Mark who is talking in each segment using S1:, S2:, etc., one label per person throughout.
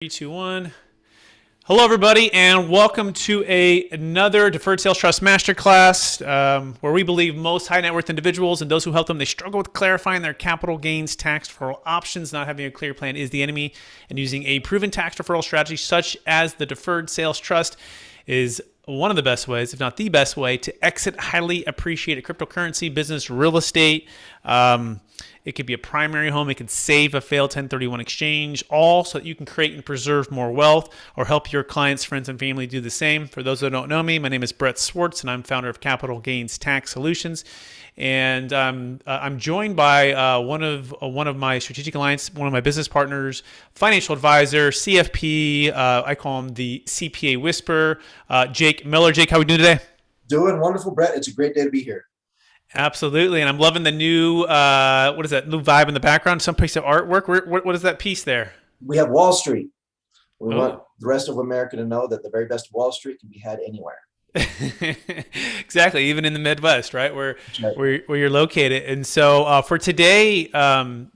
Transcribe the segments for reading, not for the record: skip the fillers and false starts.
S1: Three, two, one. Hello, everybody, and welcome to another Deferred Sales Trust Masterclass, where we believe most high net worth individuals and those who help them, they struggle with clarifying their capital gains tax deferral options. Not having a clear plan is the enemy, and using a proven tax deferral strategy such as the Deferred Sales Trust is one of the best ways, if not the best way, to exit highly appreciated cryptocurrency, business, real estate. It could be a primary home. It could save a failed 1031 exchange, all so that you can create and preserve more wealth or help your clients, friends, and family do the same. For those that don't know me, my name is Brett Swarts, and I'm founder of Capital Gains Tax Solutions. And I'm joined by one of my strategic alliance, one of my business partners, financial advisor, CFP. I call him the CPA Whisperer, Jake Miller. Jake, how are we doing today?
S2: Doing wonderful, Brett. It's a great day to be here.
S1: Absolutely, and I'm loving the new what is that new vibe in the background? Some piece of artwork. What is that piece there?
S2: We have Wall Street. We want the rest of America to know that the very best of Wall Street can be had anywhere.
S1: Exactly, even in the Midwest, right?
S2: Right.
S1: Where you're located. And so for today,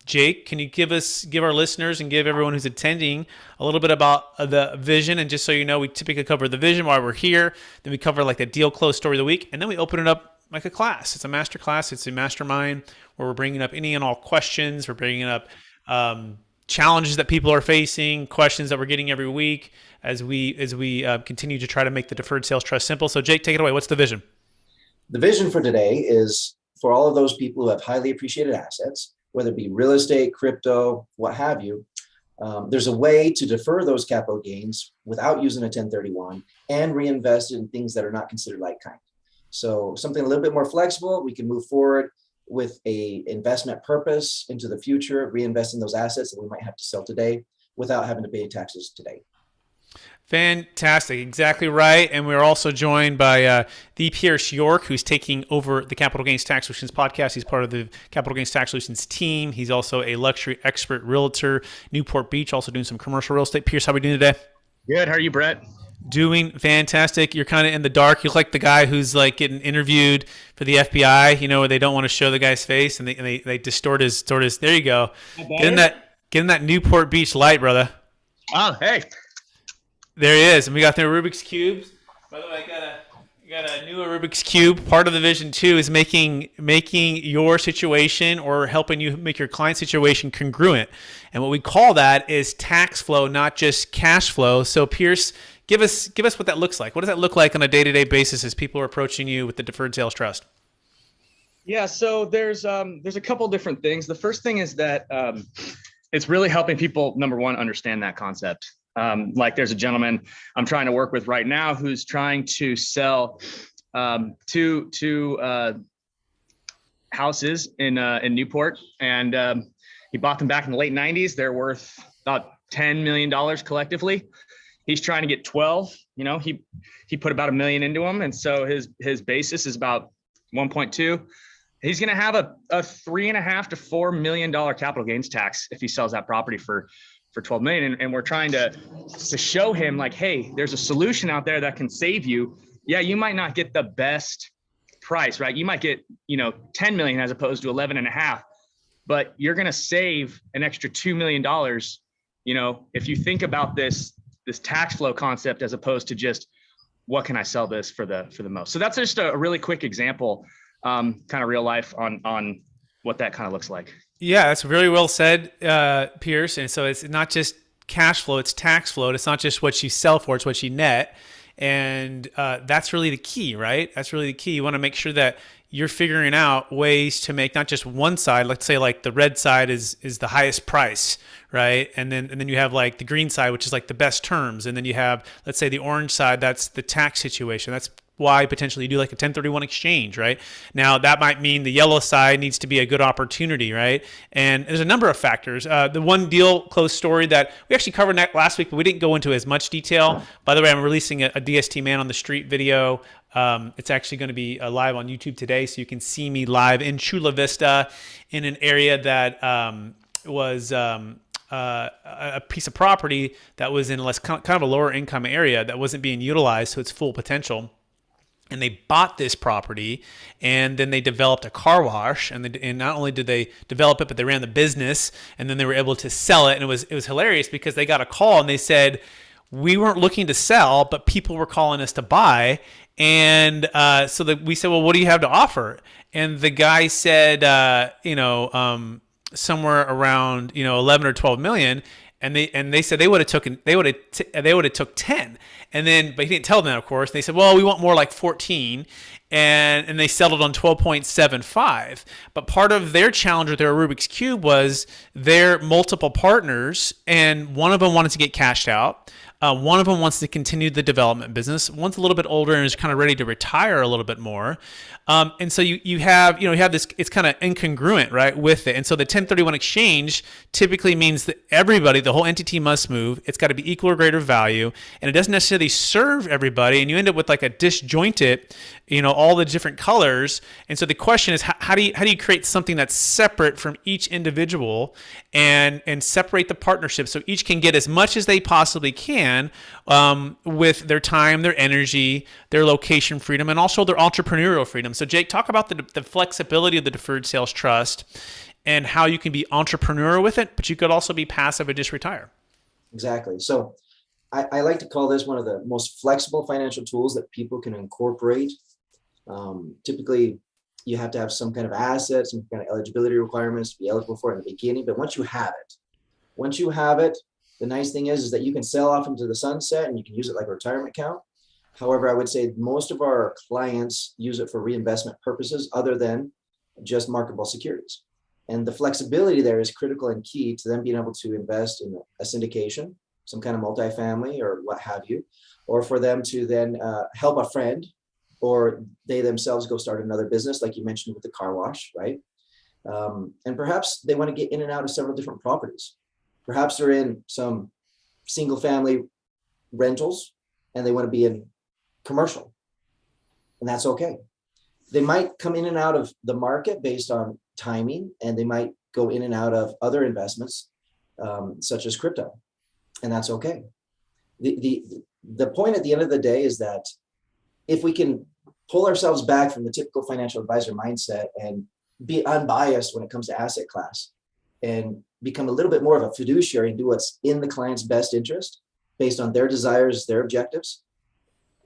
S1: Jake, can you give our listeners and give everyone who's attending a little bit about the vision? And just so you know, we typically cover the vision while we're here. Then we cover like the deal close story of the week, and then we open it up like a class. It's a master class. It's a mastermind where we're bringing up any and all questions. We're bringing up challenges that people are facing, questions that we're getting every week as we continue to try to make the Deferred Sales Trust simple. So Jake, take it away. What's the vision?
S2: The vision for today is for all of those people who have highly appreciated assets, whether it be real estate, crypto, what have you. There's a way to defer those capital gains without using a 1031 and reinvest in things that are not considered like kind. So something a little bit more flexible, we can move forward with a investment purpose into the future, reinvest in those assets that we might have to sell today without having to pay taxes today.
S1: Fantastic. Exactly right. And we're also joined by the Pierce York, who's taking over the Capital Gains Tax Solutions podcast. He's part of the Capital Gains Tax Solutions team. He's also a luxury expert realtor, Newport Beach, also doing some commercial real estate. Pierce, how are we doing today?
S3: Good. How are you, Brett?
S1: Doing fantastic. You're kind of in the dark. You look like the guy who's like getting interviewed for the FBI, where they don't want to show the guy's face and they distort his. There you go. Get in that Newport Beach light, brother.
S3: Oh, hey.
S1: There he is. And we got the Rubik's Cubes. By the way, I got a new Rubik's Cube. Part of the vision too is making your situation or helping you make your client situation congruent. And what we call that is tax flow, not just cash flow. So Pierce, Give us what that looks like. What does that look like on a day-to-day basis as people are approaching you with the Deferred Sales Trust?
S3: Yeah, so there's a couple different things. The first thing is that it's really helping people, number one, understand that concept. Like there's a gentleman I'm trying to work with right now who's trying to sell two houses in Newport, and he bought them back in the late 90s. They're worth about $10 million collectively. He's trying to get 12, he put about $1 million into them. And so his basis is about 1.2. He's going to have a $3.5 to $4 million capital gains tax if he sells that property for 12 million. And we're trying to show him like, hey, there's a solution out there that can save you. Yeah, you might not get the best price, right? You might get, 10 million as opposed to 11.5, but you're going to save an extra $2 million. If you think about this tax flow concept as opposed to just what can I sell this for the most. So that's just a really quick example, kind of real life on what that kind of looks like.
S1: Yeah, that's really well said, Pierce. And so it's not just cash flow, it's tax flow. It's not just what you sell for, it's what you net. And that's really the key, right? That's really the key. You want to make sure that you're figuring out ways to make not just one side, let's say like the red side is the highest price, right? And then you have like the green side, which is like the best terms. And then you have, let's say the orange side, that's the tax situation. That's why potentially you do like a 1031 exchange, right? Now that might mean the yellow side needs to be a good opportunity, right? And there's a number of factors. The one deal close story that we actually covered last week, but we didn't go into as much detail. By the way, I'm releasing a DST Man on the Street video. It's actually going to be live on YouTube today, so you can see me live in Chula Vista in an area that was a piece of property that was in kind of a lower income area that wasn't being utilized to its full potential. and they bought this property, and then they developed a car wash, and not only did they develop it, but they ran the business, and then they were able to sell it. And it was hilarious because they got a call and they said, we weren't looking to sell, but people were calling us to buy. And we said, well, what do you have to offer? And the guy said, somewhere around 11 or 12 million. And they said they would have took 10. But he didn't tell them, of course. They said, well, we want more like 14. And they settled on 12.75. But part of their challenge with their Rubik's Cube was their multiple partners, and one of them wanted to get cashed out. One of them wants to continue the development business. One's a little bit older and is kind of ready to retire a little bit more. And so you have this, it's kind of incongruent, right, with it. And so the 1031 exchange typically means that everybody, the whole entity must move. It's got to be equal or greater value, and it doesn't necessarily serve everybody. And you end up with like a disjointed, all the different colors. And so the question is, how do you create something that's separate from each individual and separate the partnership so each can get as much as they possibly can with their time, their energy, their location freedom, and also their entrepreneurial freedom. So Jake, talk about the flexibility of the Deferred Sales Trust and how you can be entrepreneurial with it, but you could also be passive and just retire.
S2: Exactly. So I like to call this one of the most flexible financial tools that people can incorporate. Typically, you have to have some kind of assets, some kind of eligibility requirements to be eligible for it in the beginning. But once you have it, the nice thing is that you can sell off into the sunset and you can use it like a retirement account. However, I would say most of our clients use it for reinvestment purposes other than just marketable securities. And the flexibility there is critical and key to them being able to invest in a syndication, some kind of multifamily or what have you, or for them to then help a friend, or they themselves go start another business, like you mentioned with the car wash, right? And perhaps they want to get in and out of several different properties. Perhaps they're in some single family rentals and they want to be in commercial, and that's okay. They might come in and out of the market based on timing, and they might go in and out of other investments, such as crypto, and that's okay. The point at the end of the day is that if we can pull ourselves back from the typical financial advisor mindset and be unbiased when it comes to asset class and become a little bit more of a fiduciary and do what's in the client's best interest based on their desires, their objectives,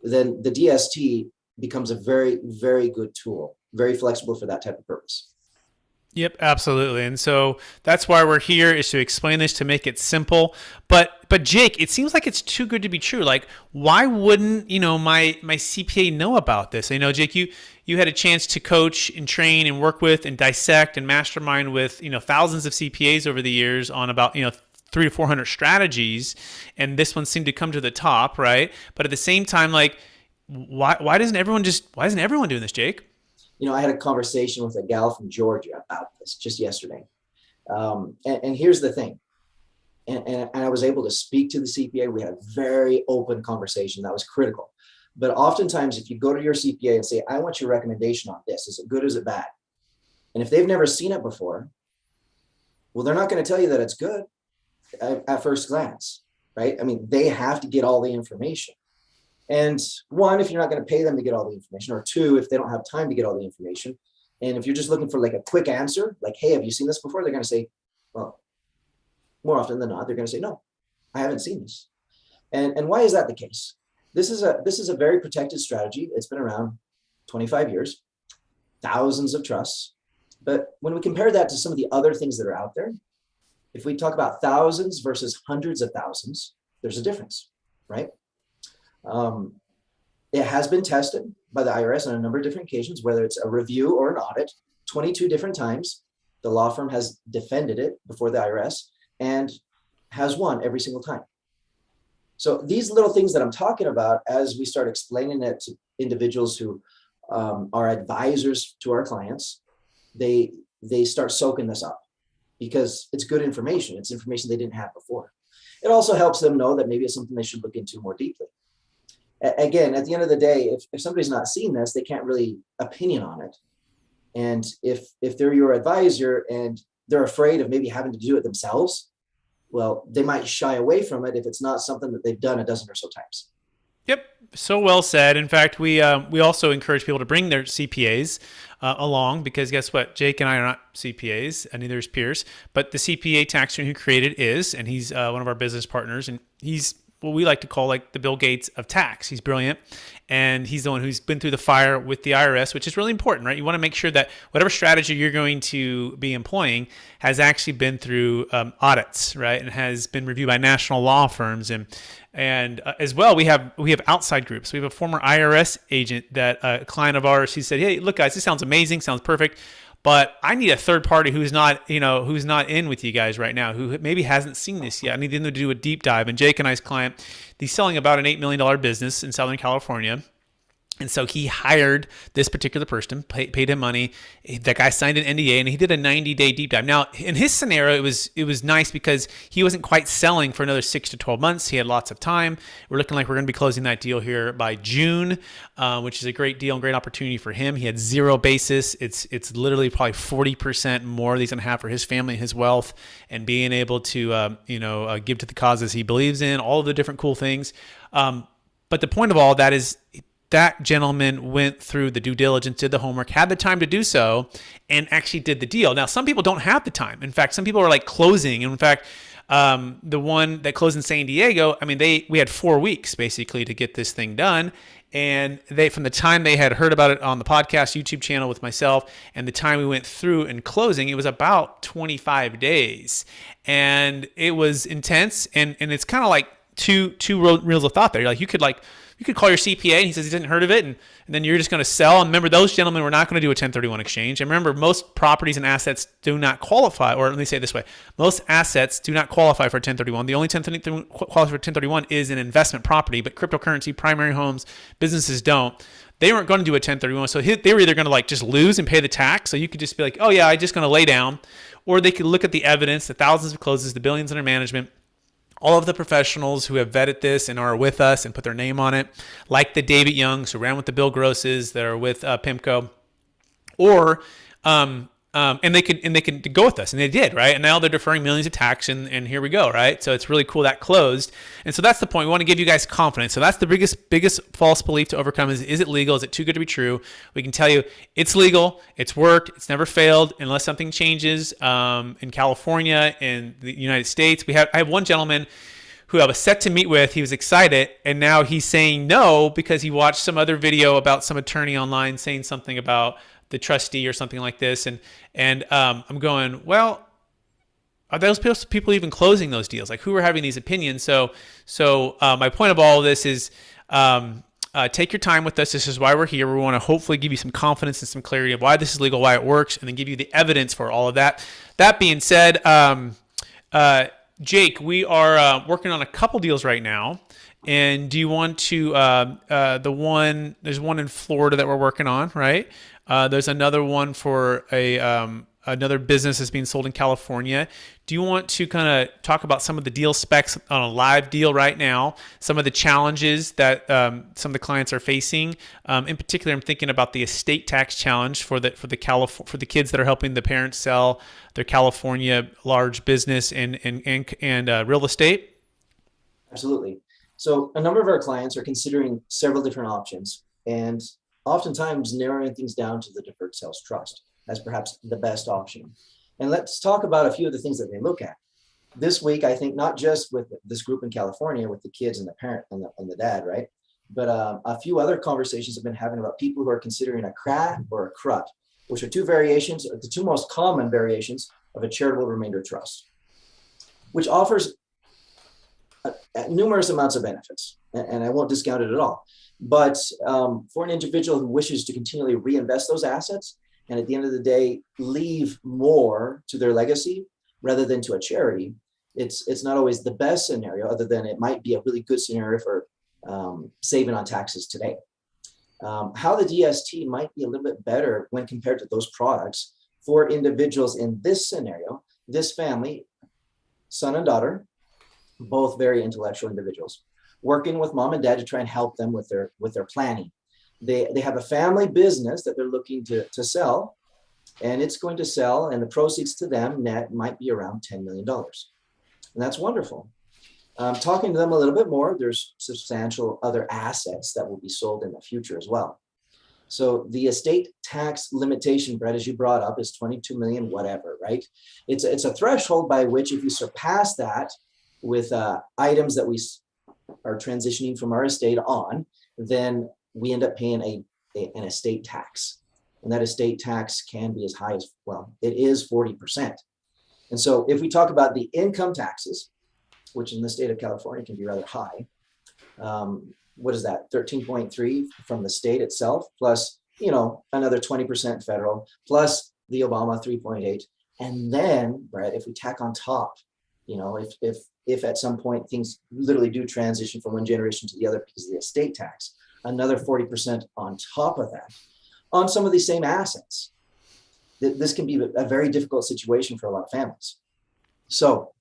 S2: then the DST becomes a very, very good tool, very flexible for that type of purpose.
S1: Yep, absolutely. And so that's why we're here, is to explain this, to make it simple. But Jake, it seems like it's too good to be true. Like, why wouldn't, my CPA know about this? Jake, you had a chance to coach and train and work with and dissect and mastermind with, thousands of CPAs over the years on about, 300 to 400 strategies. And this one seemed to come to the top, right? But at the same time, like, why isn't everyone doing this, Jake?
S2: I had a conversation with a gal from Georgia about this just yesterday. And here's the thing. And I was able to speak to the CPA. We had a very open conversation that was critical. But oftentimes, if you go to your CPA and say, I want your recommendation on this, is it good or is it bad? And if they've never seen it before, well, they're not going to tell you that it's good at first glance, right? I mean, they have to get all the information. And one, if you're not going to pay them to get all the information, or two, if they don't have time to get all the information. And if you're just looking for like a quick answer, like, hey, have you seen this before? They're going to say, well, more often than not, they're going to say, no, I haven't seen this. And why is that the case? This is a very protected strategy. It's been around 25 years, thousands of trusts. But when we compare that to some of the other things that are out there, if we talk about thousands versus hundreds of thousands, there's a difference, right? It has been tested by the IRS on a number of different occasions, whether it's a review or an audit, 22 different times. The law firm has defended it before the IRS and has won every single time. So these little things that I'm talking about, as we start explaining it to individuals who are advisors to our clients, they start soaking this up because it's good information. It's information they didn't have before. It also helps them know that maybe it's something they should look into more deeply. Again, at the end of the day, if somebody's not seen this, they can't really opinion on it. And if they're your advisor and they're afraid of maybe having to do it themselves, well, they might shy away from it if it's not something that they've done a dozen or so times.
S1: Yep. So well said. In fact, we also encourage people to bring their CPAs along, because guess what? Jake and I are not CPAs, and neither is Pierce. But the CPA tax attorney who created is, and he's one of our business partners, and he's what we like to call like the Bill Gates of tax. He's brilliant, and he's the one who's been through the fire with the IRS, which is really important, right? You want to make sure that whatever strategy you're going to be employing has actually been through audits, right, and has been reviewed by national law firms, and as well, we have outside groups. We have a former IRS agent that a client of ours, he said, "Hey, look, guys, this sounds amazing, sounds perfect, but I need a third party who's not in with you guys right now, who maybe hasn't seen this yet. I need them to do a deep dive." And Jake and I's client, he's selling about an $8 million business in Southern California. And so he hired this particular person, paid him money. That guy signed an NDA, and he did a 90-day deep dive. Now, in his scenario, it was nice because he wasn't quite selling for another 6 to 12 months. He had lots of time. We're looking like we're going to be closing that deal here by June, which is a great deal and great opportunity for him. He had zero basis. It's literally probably 40% more that he's going to have for his family and his wealth, and being able to give to the causes he believes in, all of the different cool things. But the point of all that is, that gentleman went through the due diligence, did the homework, had the time to do so, and actually did the deal. Now, some people don't have the time. In fact, some people are like closing. And in fact, the one that closed in San Diego, I mean, we had 4 weeks basically to get this thing done. And from the time they had heard about it on the podcast, YouTube channel with myself, and the time we went through and closing, it was about 25 days. And it was intense. And it's kind of like two reels of thought there. Like you could call your CPA, and he says he didn't heard of it, and then you're just going to sell. And remember, those gentlemen were not going to do a 1031 exchange. And remember, most properties and assets do not qualify, or let me say it this way, most assets do not qualify for 1031. The only 1031 qualify for 1031 is an investment property, but cryptocurrency, primary homes, businesses don't. They weren't going to do a 1031, so they were either going to like just lose and pay the tax, so you could just be like, oh yeah, I'm just going to lay down, or they could look at the evidence, the thousands of closes, the billions under management, all of the professionals who have vetted this and are with us and put their name on it, like the David Youngs who ran with the Bill Grosses that are with PIMCO, or and they could go with us, and they did, right? And now they're deferring millions of tax, and here we go, right? So it's really cool that closed, and so that's the point. We want to give you guys confidence. So that's the biggest false belief to overcome: is it legal? Is it too good to be true? We can tell you it's legal, it's worked, it's never failed unless something changes. In California, in the United States, I have one gentleman who I was set to meet with. He was excited, and now he's saying no because he watched some other video about some attorney online saying something about the trustee or something like this, and I'm going, well, are those people even closing those deals? Like, who are having these opinions? So my point of all of this is, take your time with us. This is why we're here. We want to hopefully give you some confidence and some clarity of why this is legal, why it works, and then give you the evidence for all of that. That being said, Jake, we are working on a couple deals right now. And do you want to, there's one in Florida that we're working on, right? There's another one for another business that's being sold in California. Do you want to kind of talk about some of the deal specs on a live deal right now, some of the challenges that some of the clients are facing? In particular, I'm thinking about the estate tax challenge for the kids that are helping the parents sell their California large business and real estate.
S2: Absolutely. So a number of our clients are considering several different options, and oftentimes narrowing things down to the Deferred Sales Trust as perhaps the best option. And let's talk about a few of the things that they look at. This week, I think not just with this group in California with the kids and the parent and the dad, right? But a few other conversations I've been having about people who are considering a CRA or a CRUT, which are two variations, the two most common variations of a charitable remainder trust, which offers numerous amounts of benefits, and I won't discount it at all. But for an individual who wishes to continually reinvest those assets, and at the end of the day, leave more to their legacy rather than to a charity, it's not always the best scenario, other than it might be a really good scenario for saving on taxes today. How the DST might be a little bit better when compared to those products for individuals in this scenario, this family, son and daughter, both very intellectual individuals, working with mom and dad to try and help them with their planning. They have a family business that they're looking to sell, and it's going to sell, and the proceeds to them net might be around $10 million. And that's wonderful. Talking to them a little bit more, there's substantial other assets that will be sold in the future as well. So the estate tax limitation, Brett, as you brought up, is 22 million, whatever, right? It's a threshold by which if you surpass that with items that we are transitioning from our estate on, then we end up paying an estate tax. And that estate tax can be as high as, well, it is 40%. And so if we talk about the income taxes, which in the state of California can be rather high, what is that, 13.3 from the state itself, plus, another 20% federal, plus the Obama 3.8. And then, Brett, if we tack on top, if at some point things literally do transition from one generation to the other because of the estate tax, another 40% on top of that, on some of these same assets. This can be a very difficult situation for a lot of families. So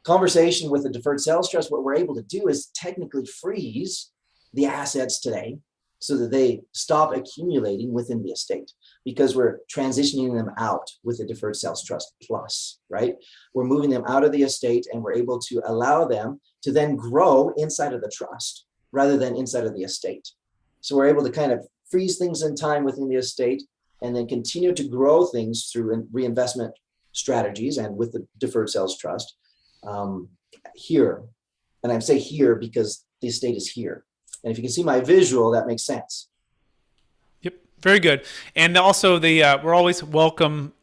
S2: conversation with the deferred sales trust, what we're able to do is technically freeze the assets today so that they stop accumulating within the estate, because we're transitioning them out with the deferred sales trust plus, right? We're moving them out of the estate and we're able to allow them to then grow inside of the trust rather than inside of the estate. So we're able to kind of freeze things in time within the estate and then continue to grow things through reinvestment strategies and with the deferred sales trust here. And I say here because the estate is here. And if you can see my visual, that makes sense.
S1: Yep, very good. And also we're always welcome,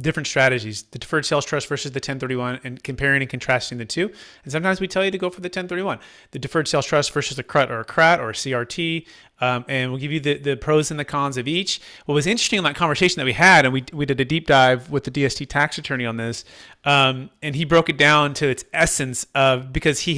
S1: different strategies, the deferred sales trust versus the 1031, and comparing and contrasting the two. And sometimes we tell you to go for the 1031, the deferred sales trust versus a CRUT or a CRAT or a CRT. And we'll give you the pros and the cons of each. What was interesting in that conversation that we had, and we did a deep dive with the DST tax attorney on this, and he broke it down to its essence of, because he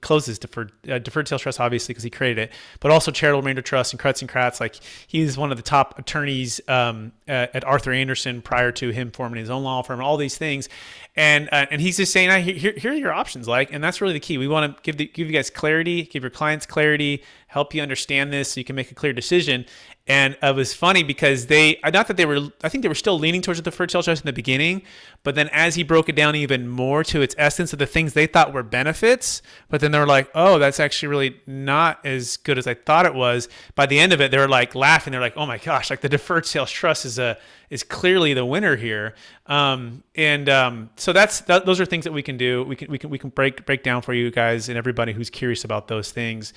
S1: closes deferred sales trust, obviously, because he created it, but also charitable remainder trust and CRUTs and CRATs. Like, he's one of the top attorneys at Arthur Anderson prior to him forming his own law firm, all these things. And he's just saying, here are your options, and that's really the key. We want to give you guys clarity, give your clients clarity, help you understand this so you can make a clear decision. And it was funny because I think they were still leaning towards the deferred sales trust in the beginning, but then as he broke it down even more to its essence of the things they thought were benefits, but then they were like, oh, that's actually really not as good as I thought it was. By the end of it, they were like laughing. They're like, oh my gosh, like the deferred sales trust is clearly the winner here. So those are things that we can do. We can break down for you guys and everybody who's curious about those things.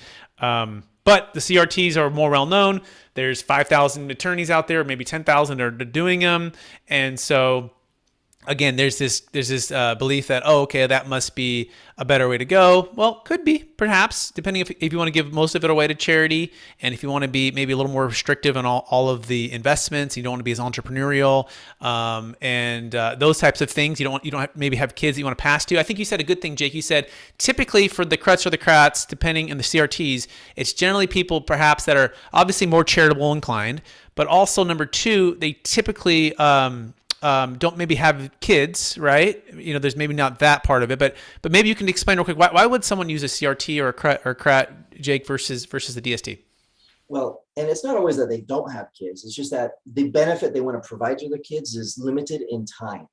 S1: But the CRTs are more well known. There's 5,000 attorneys out there, maybe 10,000 are doing them. And so again, there's this belief that, that must be a better way to go. Well, could be, perhaps, depending if you want to give most of it away to charity, and if you want to be maybe a little more restrictive on all of the investments, you don't want to be as entrepreneurial, and those types of things. You don't maybe have kids that you want to pass to. I think you said a good thing, Jake. You said typically for the CRUTs or the CRATs, depending on the CRTs, it's generally people perhaps that are obviously more charitable inclined, but also number two, they typically don't maybe have kids, right? There's maybe not that part of it, but maybe you can explain real quick, why would someone use a CRT or a CRAT, Jake, versus the DST?
S2: Well, and it's not always that they don't have kids. It's just that the benefit they want to provide to their kids is limited in time.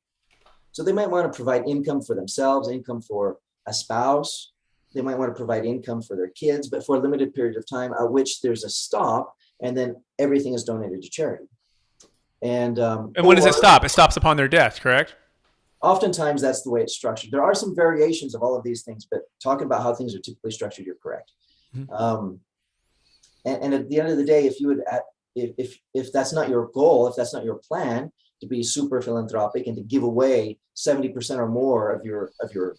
S2: So they might want to provide income for themselves, income for a spouse. They might want to provide income for their kids, but for a limited period of time at which there's a stop, and then everything is donated to charity. And
S1: when does it stop? It stops upon their death, correct?
S2: Oftentimes that's the way it's structured. There are some variations of all of these things, but talking about how things are typically structured, you're correct. Mm-hmm. And at the end of the day, if that's not your goal, if that's not your plan to be super philanthropic and to give away 70% or more of your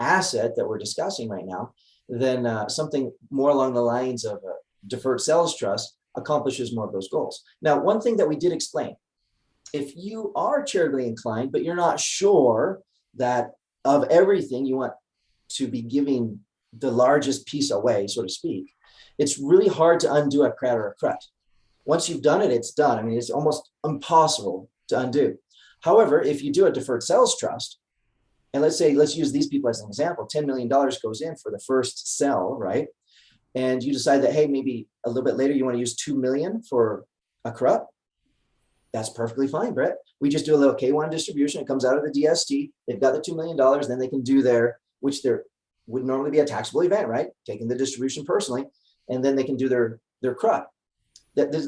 S2: asset that we're discussing right now, then something more along the lines of a deferred sales trust accomplishes more of those goals. Now, one thing that we did explain, if you are charitably inclined, but you're not sure that of everything you want to be giving the largest piece away, so to speak, it's really hard to undo a CRAT or a CRUT. Once you've done it, it's done. I mean, it's almost impossible to undo. However, if you do a deferred sales trust, and let's use these people as an example, $10 million goes in for the first sell, right? And you decide that, hey, maybe a little bit later you want to use $2 million for a CRUT. That's perfectly fine, Brett. We just do a little K1 distribution. It comes out of the DST. They've got the $2 million. Then they can do which they're would normally be a taxable event, right? Taking the distribution personally, and then they can do their CRUT.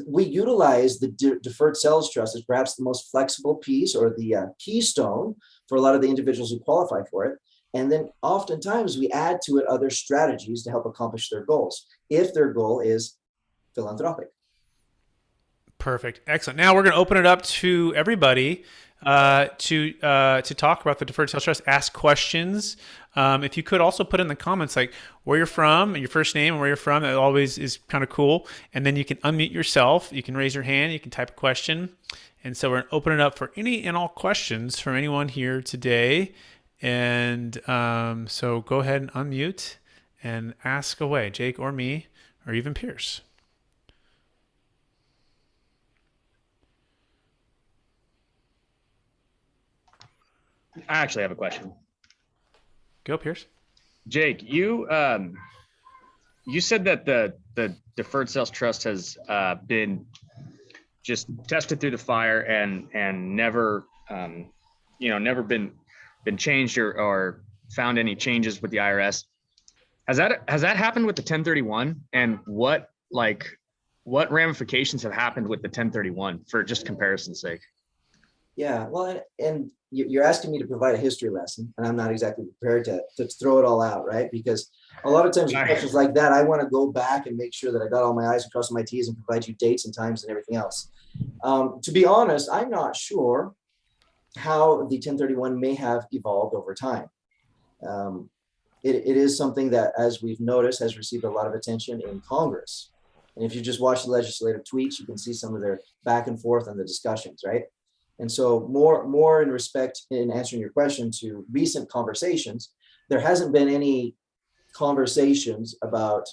S2: We utilize the Deferred Sales Trust as perhaps the most flexible piece or the keystone for a lot of the individuals who qualify for it. And then oftentimes we add to it other strategies to help accomplish their goals, if their goal is philanthropic.
S1: Perfect. Excellent. Now we're going to open it up to everybody to talk about the Deferred Sales Trust, ask questions. If you could also put in the comments like where you're from, your first name and where you're from, that always is kind of cool. And then you can unmute yourself. You can raise your hand. You can type a question. And so we're going to open it up for any and all questions from anyone here today. And so go ahead and unmute and ask away, Jake or me, or even Pierce.
S3: I actually have a question.
S1: Go, Pierce.
S3: Jake, you said that the Deferred Sales Trust has been just tested through the fire and never never been changed or found any changes with the IRS. Has that happened with the 1031? And what ramifications have happened with the 1031 for just comparison's sake?
S2: Yeah, well, and you're asking me to provide a history lesson, and I'm not exactly prepared to throw it all out, right? Because a lot of times with questions like that, I want to go back and make sure that I got all my I's and crossed my T's and provide you dates and times and everything else. To be honest, I'm not sure how the 1031 may have evolved over time. It is something that, as we've noticed, has received a lot of attention in Congress. And if you just watch the legislative tweets, you can see some of their back and forth on the discussions, right? And so more in respect in answering your question to recent conversations, there hasn't been any conversations about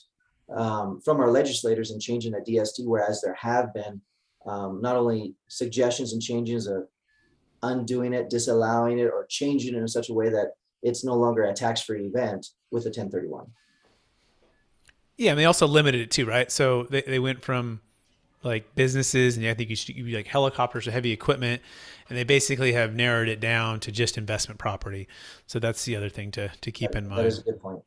S2: from our legislators in changing a DST, whereas there have been not only suggestions and changes of undoing it, disallowing it, or changing it in such a way that it's no longer a tax-free event with the 1031.
S1: Yeah, and they also limited it too, right? So they went from like businesses, and I think you like helicopters or heavy equipment, and they basically have narrowed it down to just investment property. So that's the other thing to keep in mind.
S2: That is a good point.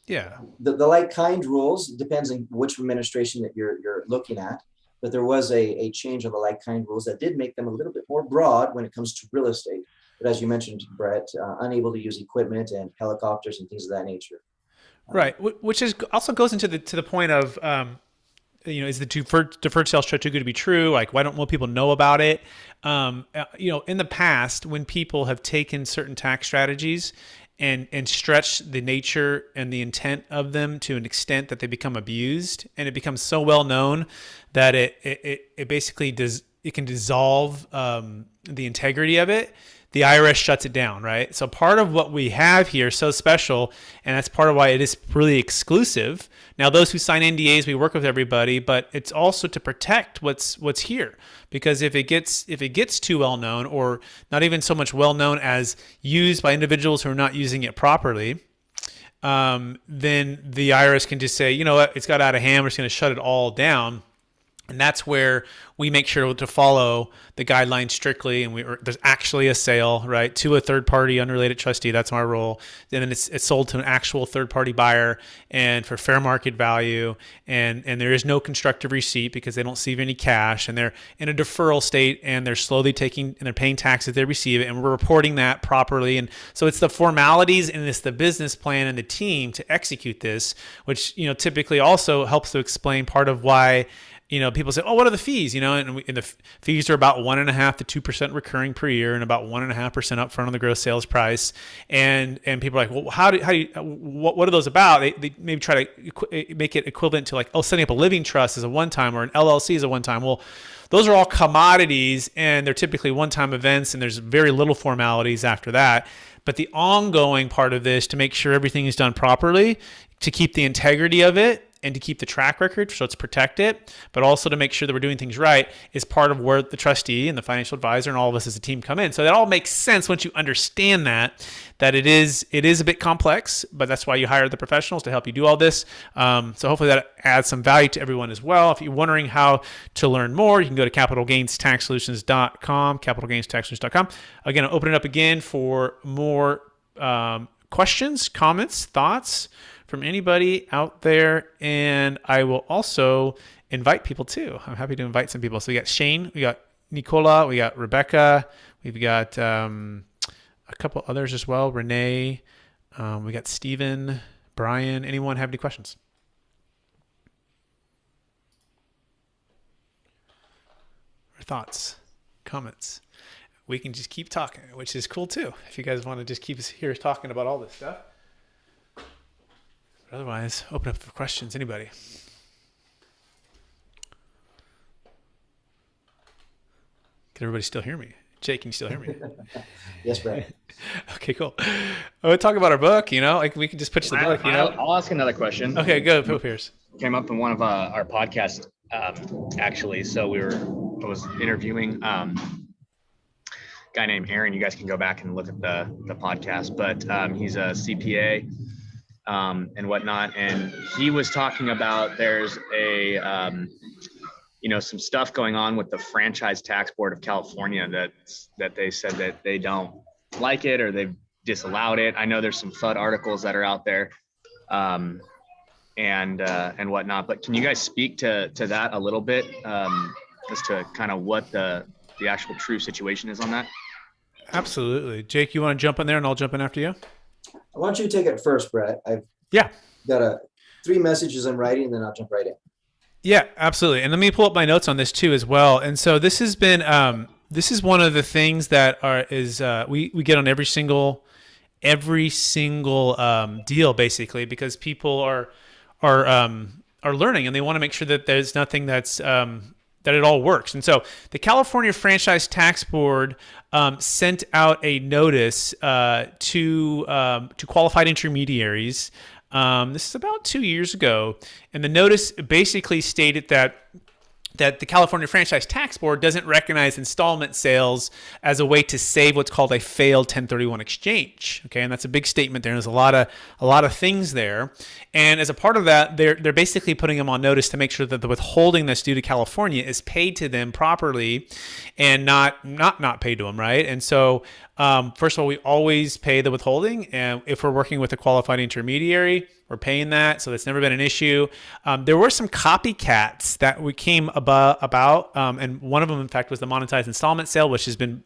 S1: Yeah.
S2: The like kind rules depends on which administration that you're looking at, but there was a change on the like kind rules that did make them a little bit more broad when it comes to real estate. But as you mentioned, Brett, unable to use equipment and helicopters and things of that nature.
S1: Right, which is also goes into the point of is the deferred sales trust too good to be true? Like, why don't more people know about it? In the past, when people have taken certain tax strategies and stretched the nature and the intent of them to an extent that they become abused, and it becomes so well known that it basically can dissolve the integrity of it. The IRS shuts it down, right? So part of what we have here is so special, and that's part of why it is really exclusive. Now, those who sign NDAs, we work with everybody, but it's also to protect what's here. Because if it gets too well known, or not even so much well known as used by individuals who are not using it properly, then the IRS can just say, you know what, it's got out of hand, we're just going to shut it all down. And that's where we make sure to follow the guidelines strictly. And there's actually a sale, right, to a third-party unrelated trustee. That's our role. And then it's sold to an actual third-party buyer and for fair market value. And there is no constructive receipt because they don't receive any cash. And they're in a deferral state, and they're slowly and they're paying taxes. They receive it, and we're reporting that properly. And so it's the formalities, and it's the business plan and the team to execute this, which typically also helps to explain part of why. People say, "Oh, what are the fees?" And the fees are about 1.5% to 2% recurring per year, and about 1.5% upfront on the gross sales price. And people are like, "Well, how do you what are those about?" They maybe try to make it equivalent to like, setting up a living trust as a one time or an LLC as a one time. Well, those are all commodities, and they're typically one time events, and there's very little formalities after that. But the ongoing part of this, to make sure everything is done properly, to keep the integrity of it, and to keep the track record, so it's protect it, but also to make sure that we're doing things right, is part of where the trustee and the financial advisor and all of us as a team come in. So that all makes sense once you understand that it is a bit complex, but that's why you hire the professionals to help you do all this. So hopefully that adds some value to everyone as well. If you're wondering how to learn more, you can go to capitalgainstaxsolutions.com, capitalgainstaxsolutions.com. Again, I'll open it up again for more questions, comments, thoughts from anybody out there. And I will also invite people too. I'm happy to invite some people. So we got Shane, we got Nicola, we got Rebecca, we've got a couple others as well. Renee, we got Steven, Brian. Anyone have any questions? Or thoughts, comments? We can just keep talking, which is cool too. If you guys want to just keep us here talking about all this stuff. But otherwise, open up for questions. Anybody? Can everybody still hear me? Jake, can you still hear me?
S2: Yes, Brad.
S1: Okay, cool. We'll talk about our book, like we can just pitch the book,
S3: I'll ask another question.
S1: Okay, go, Pope Pierce.
S3: Came up in one of our podcasts, actually. So I was interviewing a guy named Aaron. You guys can go back and look at the podcast, but he's a CPA and whatnot. And he was talking about there's some stuff going on with the Franchise Tax Board of California that they said that they don't like it or they've disallowed it. I know there's some FUD articles that are out there and whatnot, but can you guys speak to that a little bit as to kind of what the actual true situation is on that?
S1: Absolutely. Jake, you want to jump in there and I'll jump in after you?
S2: I want you to take it first, Brett. I've got 3 messages I'm writing, and then I'll jump right in.
S1: Yeah, absolutely. And let me pull up my notes on this too as well. And so this has been this is one of the things that we get on every single deal basically, because people are learning and they want to make sure that there's nothing that's that it all works. And so the California Franchise Tax Board sent out a notice to qualified intermediaries. This is about 2 years ago, and the notice basically stated that the California Franchise Tax Board doesn't recognize installment sales as a way to save what's called a failed 1031 exchange. Okay, and that's a big statement there. There's a lot of things there, and as a part of that, they're basically putting them on notice to make sure that the withholding that's due to California is paid to them properly, and not paid to them, right? And so, first of all, we always pay the withholding, and if we're working with a qualified intermediary, we're paying that, so that's never been an issue. There were some copycats that we came about, and one of them, in fact, was the monetized installment sale, which has been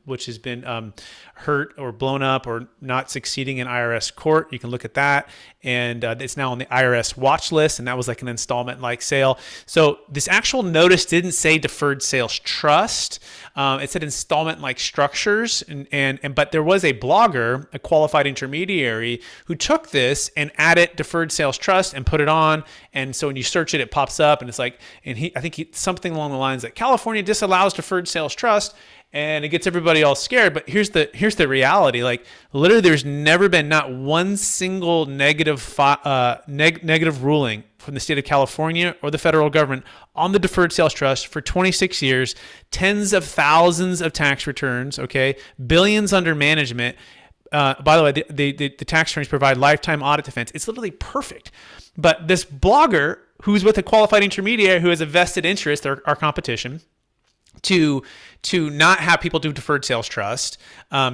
S1: hurt or blown up or not succeeding in IRS court. You can look at that, and it's now on the IRS watch list, and that was like an installment-like sale. So this actual notice didn't say deferred sales trust. It said installment-like structures, but there was a blogger, a qualified intermediary, who took this and added deferred sales trust and put it on. And so when you search it, it pops up, and it's like, I think something along the lines that California disallows deferred sales trust, and it gets everybody all scared. But here's the reality: like literally, there's never been not one single negative ruling from the state of California or the federal government on the deferred sales trust for 26 years, tens of thousands of tax returns, okay, billions under management. By the way, the tax attorneys provide lifetime audit defense. It's literally perfect. But this blogger who's with a qualified intermediary who has a vested interest, our competition, to not have people do deferred sales trust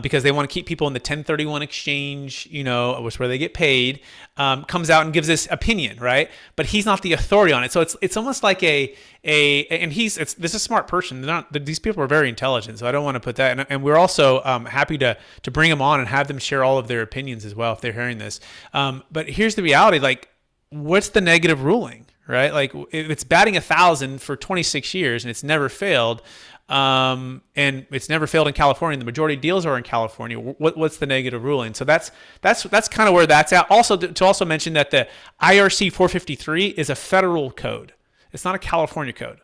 S1: because they want to keep people in the 1031 exchange, where they get paid, comes out and gives this opinion, right? But he's not the authority on it. So it's almost like this is a smart person. These people are very intelligent, so I don't want to put that. And we're also happy to bring them on and have them share all of their opinions as well if they're hearing this. But here's the reality: like, what's the negative ruling? Right? Like if it's batting 1,000 for 26 years and it's never failed, and it's never failed in California, and the majority of deals are in California, what's the negative ruling? So that's kind of where that's at. Also, to also mention that the IRC 453 is a federal code. It's not a California code.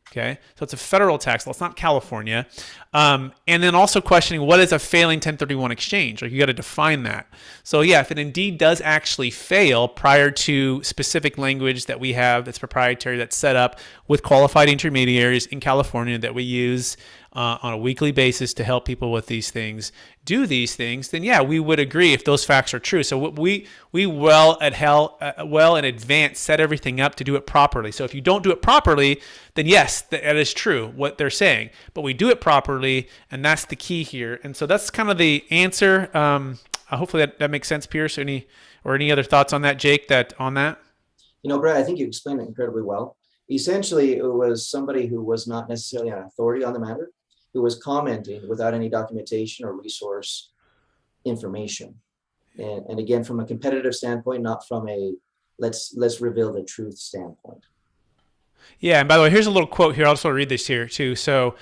S1: Okay, so it's a federal tax law. It's not California. And then also questioning what is a failing 1031 exchange. Like you got to define that. So yeah, if it indeed does actually fail prior to specific language that we have that's proprietary, that's set up with qualified intermediaries in California that we use on a weekly basis to help people with these things, do these things, then yeah, we would agree if those facts are true. So we well in advance set everything up to do it properly. So if you don't do it properly, then yes, that is true what they're saying. But we do it properly, and that's the key here. And so that's kind of the answer. Hopefully that makes sense, Pierce. Any other thoughts on that, Jake, on that?
S2: Brett, I think you explained it incredibly well. Essentially, it was somebody who was not necessarily an authority on the matter, who was commenting without any documentation or resource information. And again, from a competitive standpoint, not from a let's reveal the truth standpoint.
S1: Yeah, and by the way, here's a little quote here. I'll also read this here too. So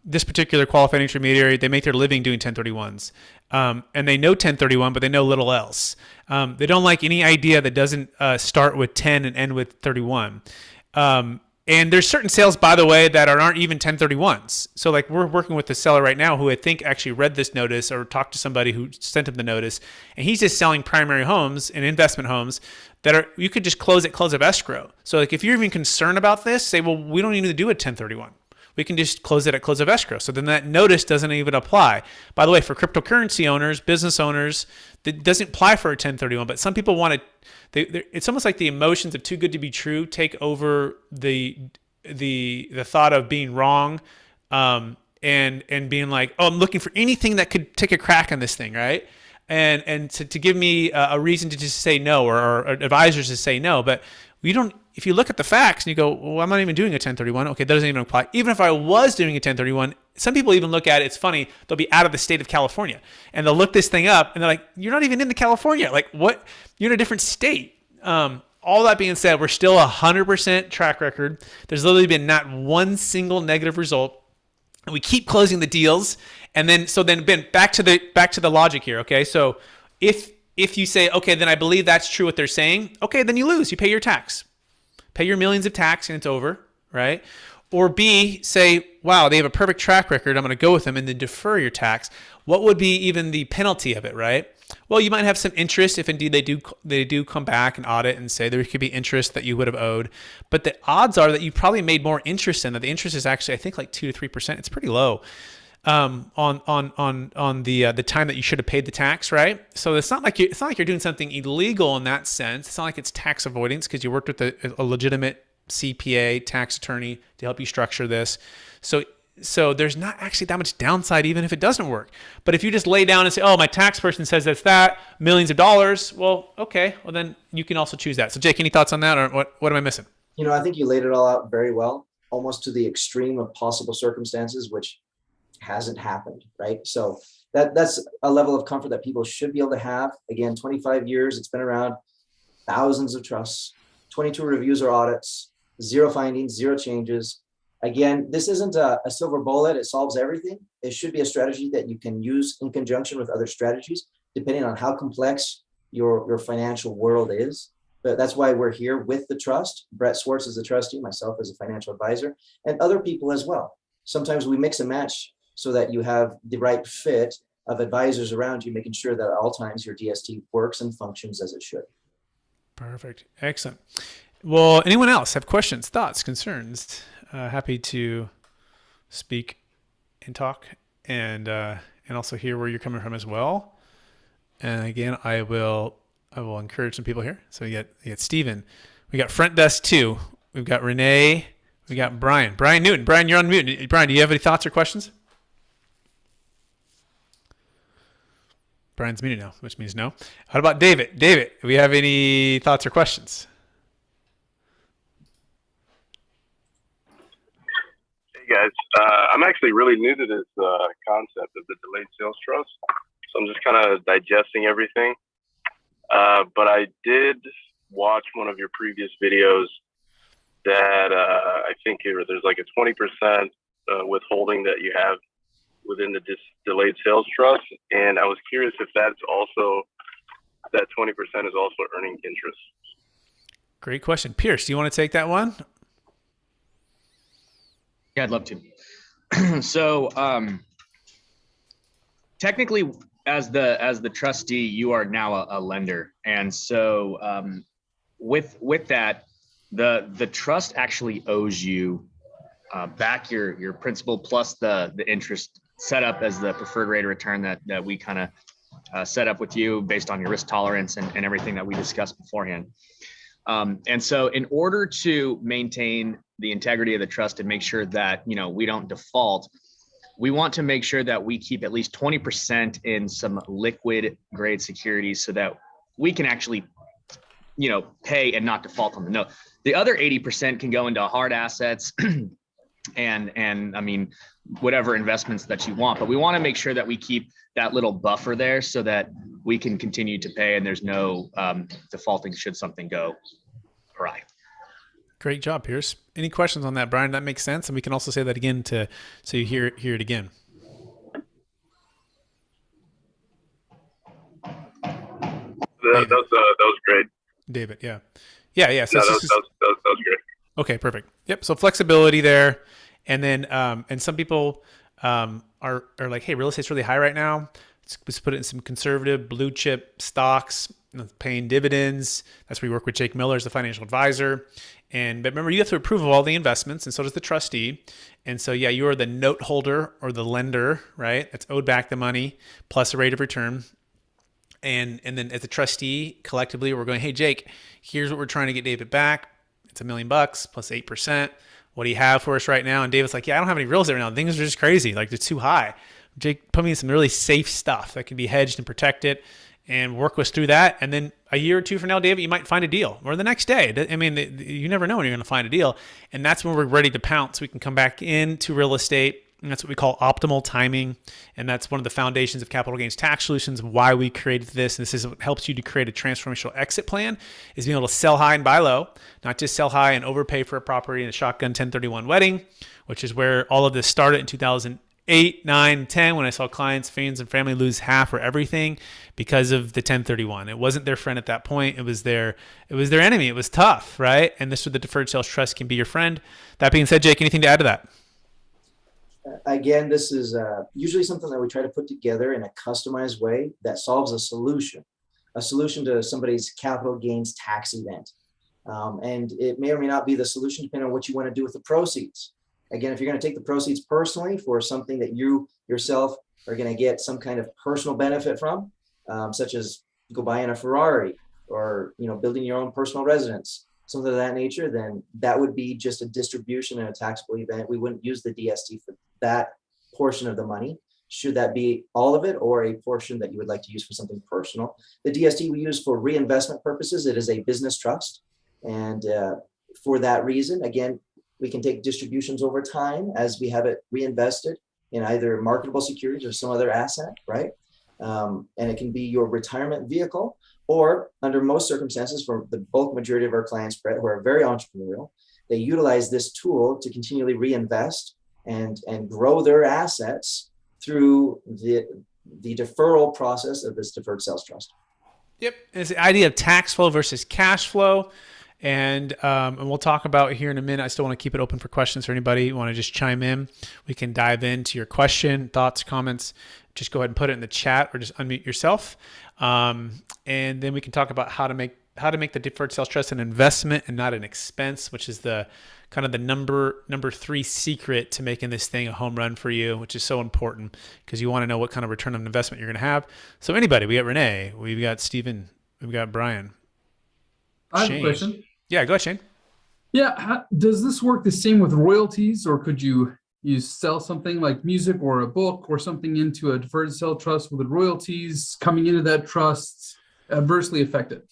S1: this particular qualified intermediary, they make their living doing 1031s. And they know 1031, but they know little else. They don't like any idea that doesn't start with 10 and end with 31. And there's certain sales, by the way, that aren't even 1031s. So like we're working with the seller right now who I think actually read this notice or talked to somebody who sent him the notice. And he's just selling primary homes and investment homes that are, you could just close of escrow. So like if you're even concerned about this, say, well, we don't need to do a 1031. We can just close it at close of escrow. So then that notice doesn't even apply. By the way, for cryptocurrency owners, business owners, that doesn't apply for a 1031. But some people want to. It's almost like the emotions of too good to be true take over the thought of being wrong, and being like, oh, I'm looking for anything that could take a crack on this thing, right? And to give me a reason to just say no, or advisors to say no, but we don't. If you look at the facts and you go, well, I'm not even doing a 1031. Okay, that doesn't even apply. Even if I was doing a 1031, some people even look at it. It's funny. They'll be out of the state of California and they'll look this thing up and they're like, you're not even in the California. Like what? You're in a different state. All that being said, we're still 100% track record. There's literally been not one single negative result. And we keep closing the deals. And then, Ben, back to the logic here. Okay. So if you say, okay, then I believe that's true what they're saying. Okay, then you lose. You pay your tax. Pay your millions of tax and it's over, right? Or B, say, wow, they have a perfect track record. I'm going to go with them and then defer your tax. What would be even the penalty of it, right? Well, you might have some interest if indeed they do come back and audit and say there could be interest that you would have owed. But the odds are that you probably made more interest in that. The interest is actually, I think, like 2 to 3%. It's pretty low on the time that you should have paid the tax, right? So it's not like you're doing something illegal in that sense. It's not like it's tax avoidance because you worked with a legitimate CPA tax attorney to help you structure this. So there's not actually that much downside even if it doesn't work. But if you just lay down and say, oh, my tax person says that's that, millions of dollars, well, okay, well then you can also choose that. So Jake, any thoughts on that, or what am I missing?
S2: I think you laid it all out very well, almost to the extreme of possible circumstances, which hasn't happened, right? So that's a level of comfort that people should be able to have. Again, 25 years, it's been around, thousands of trusts, 22 reviews or audits, 0 findings, 0 changes. Again, this isn't a silver bullet. It solves everything. It should be a strategy that you can use in conjunction with other strategies, depending on how complex your financial world is. But that's why we're here with the trust. Brett Swarts is the trustee, myself as a financial advisor, and other people as well. Sometimes we mix and match so that you have the right fit of advisors around you, making sure that at all times your DST works and functions as it should.
S1: Perfect. Excellent. Well, anyone else have questions, thoughts, concerns? Happy to speak and talk and also hear where you're coming from as well. And again, I will encourage some people here. So you got Steven. We got Front Desk 2. We've got Renee. We got Brian. Brian Newton. Brian, you're on mute. Brian, do you have any thoughts or questions? Brian's muted now, which means no. How about David? David, do we have any thoughts or questions?
S4: Hey guys, I'm actually really new to this concept of the delayed sales trust, so I'm just kind of digesting everything. But I did watch one of your previous videos that I think there's like a 20% withholding that you have within the delayed sales trust, and I was curious if that 20% is also earning interest.
S1: Great question. Pierce, do you want to take that one?
S3: Yeah, I'd love to. So technically, as the trustee, you are now a lender, and so with that, the trust actually owes you back your principal plus the interest set up as the preferred rate of return that we kind of set up with you based on your risk tolerance and everything that we discussed beforehand. And so in order to maintain the integrity of the trust and make sure that, we don't default, we want to make sure that we keep at least 20% in some liquid grade securities so that we can actually, pay and not default on the note. The other 80% can go into hard assets and I mean, whatever investments that you want, but we want to make sure that we keep that little buffer there so that we can continue to pay and there's no defaulting should something go awry.
S1: Great job, Pierce. Any questions on that, Brian? That makes sense. And we can also say that again so you hear it again.
S4: That was great.
S1: David, yeah. So
S4: that was great.
S1: Okay, perfect. Yep. So flexibility there. And then, and some people are like, hey, real estate's really high right now. Let's put it in some conservative blue chip stocks, paying dividends. That's where we work with Jake Miller as the financial advisor. But remember, you have to approve of all the investments, and so does the trustee. And so, yeah, you are the note holder or the lender, right? That's owed back the money plus a rate of return. And then as a trustee, collectively, we're going, hey, Jake, here's what we're trying to get David back. It's $1 million plus 8%. What do you have for us right now? And David's like, yeah, I don't have any real estate right now. Things are just crazy. Like, they're too high. Jake, put me in some really safe stuff that can be hedged and protected and work us through that. And then a year or two from now, David, you might find a deal, or the next day. I mean, you never know when you're going to find a deal. And that's when we're ready to pounce. We can come back into real estate. And that's what we call optimal timing. And that's one of the foundations of capital gains tax solutions, why we created this. And this is what helps you to create a transformational exit plan, is being able to sell high and buy low, not just sell high and overpay for a property in a shotgun 1031 wedding, which is where all of this started in 2008, 9, 10, when I saw clients, friends, and family lose half or everything because of the 1031. It wasn't their friend at that point. It was their enemy. It was tough, right? And this is where the Deferred Sales Trust can be your friend. That being said, Jake, anything to add to that?
S2: Again, this is usually something that we try to put together in a customized way that solves a solution to somebody's capital gains tax event. And it may or may not be the solution depending on what you want to do with the proceeds. Again, if you're going to take the proceeds personally for something that you yourself are going to get some kind of personal benefit from, such as go buying a Ferrari or building your own personal residence, something of that nature, then that would be just a distribution and a taxable event. We wouldn't use the DST for that portion of the money. Should that be all of it or a portion that you would like to use for something personal? The DST we use for reinvestment purposes. It is a business trust. And for that reason, again, we can take distributions over time as we have it reinvested in either marketable securities or some other asset, right? And it can be your retirement vehicle, or under most circumstances, for the bulk majority of our clients, Brett, who are very entrepreneurial, they utilize this tool to continually reinvest and grow their assets through the deferral process of this Deferred Sales Trust.
S1: Yep. It's the idea of tax flow versus cash flow. And we'll talk about it here in a minute. I still want to keep it open for questions for anybody who want to just chime in. We can dive into your question, thoughts, comments. Just go ahead and put it in the chat or just unmute yourself. And then we can talk about how to make the Deferred Sales Trust an investment and not an expense, which is the kind of the number 3 secret to making this thing a home run for you, which is so important because you want to know what kind of return on investment you're going to have. So anybody, we got Renee, we've got Steven, we've got Brian.
S5: I have a question.
S1: Yeah, go ahead, Shane.
S5: Yeah, does this work the same with royalties, or could you sell something like music or a book or something into a deferred sale trust with the royalties coming into that trust adversely affected?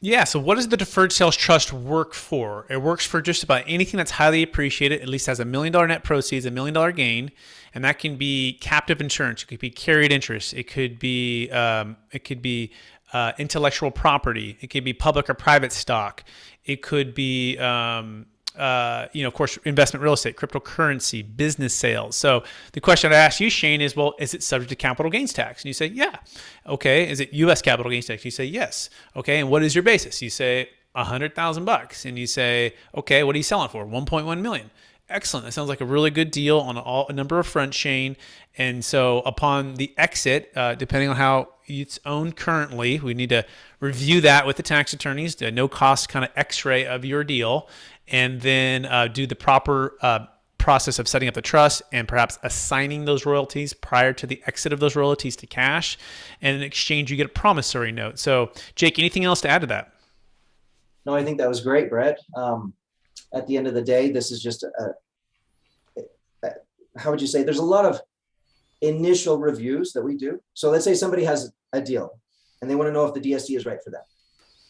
S1: Yeah, so what does the Deferred Sales Trust work for? It works for just about anything that's highly appreciated, at least has $1 million net proceeds, $1 million gain, and that can be captive insurance. It could be carried interest. It could be intellectual property. It could be public or private stock. It could be, of course, investment real estate, cryptocurrency, business sales. So the question I asked you, Shane, is, well, is it subject to capital gains tax? And you say, yeah. Okay. Is it U.S. capital gains tax? You say, yes. Okay. And what is your basis? You say $100,000. And you say, okay, what are you selling for? 1.1 million. Excellent. That sounds like a really good deal on a number of fronts, Shane. And so upon the exit, depending on how it's owned currently, we need to review that with the tax attorneys, the no-cost kind of x-ray of your deal, and then do the proper process of setting up the trust and perhaps assigning those royalties prior to the exit of those royalties to cash. And in exchange, you get a promissory note. So, Jake, anything else to add to that?
S2: No, I think that was great, Brett. At the end of the day, this is just how would you say? There's a lot of initial reviews that we do. So let's say somebody has a deal and they want to know if the DST is right for them.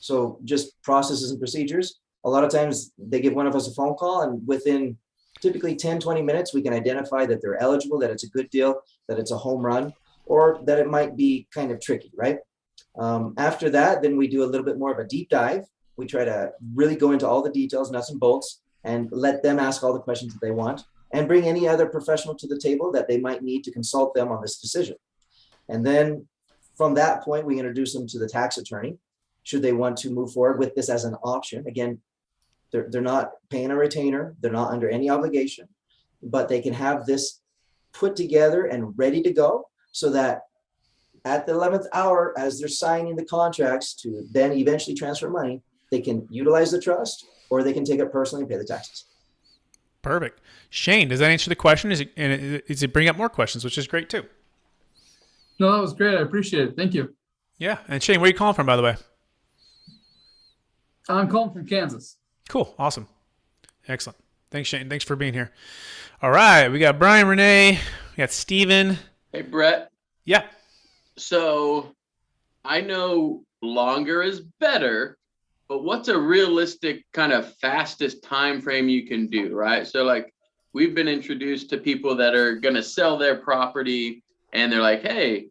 S2: So just processes and procedures. A lot of times they give one of us a phone call, and within typically 10, 20 minutes, we can identify that they're eligible, that it's a good deal, that it's a home run, or that it might be kind of tricky, right? After that, then we do a little bit more of a deep dive. We try to really go into all the details, nuts and bolts, and let them ask all the questions that they want, and bring any other professional to the table that they might need to consult them on this decision. And then from that point, we introduce them to the tax attorney, should they want to move forward with this as an option. Again, they're not paying a retainer, they're not under any obligation, but they can have this put together and ready to go, so that at the 11th hour, as they're signing the contracts to then eventually transfer money, they can utilize the trust, or they can take it personally and pay the taxes.
S1: Perfect. Shane, does that answer the question? Does it bring up more questions, which is great too?
S5: No, that was great. I appreciate it. Thank you.
S1: Yeah. And Shane, where are you calling from, by the way?
S5: I'm calling from Kansas.
S1: Cool. Awesome. Excellent. Thanks, Shane. Thanks for being here. All right. We got Brian, Renee. We got Steven.
S6: Hey, Brett.
S1: Yeah.
S6: So I know longer is better, but what's a realistic kind of fastest time frame you can do, right? So like we've been introduced to people that are going to sell their property and they're like, hey,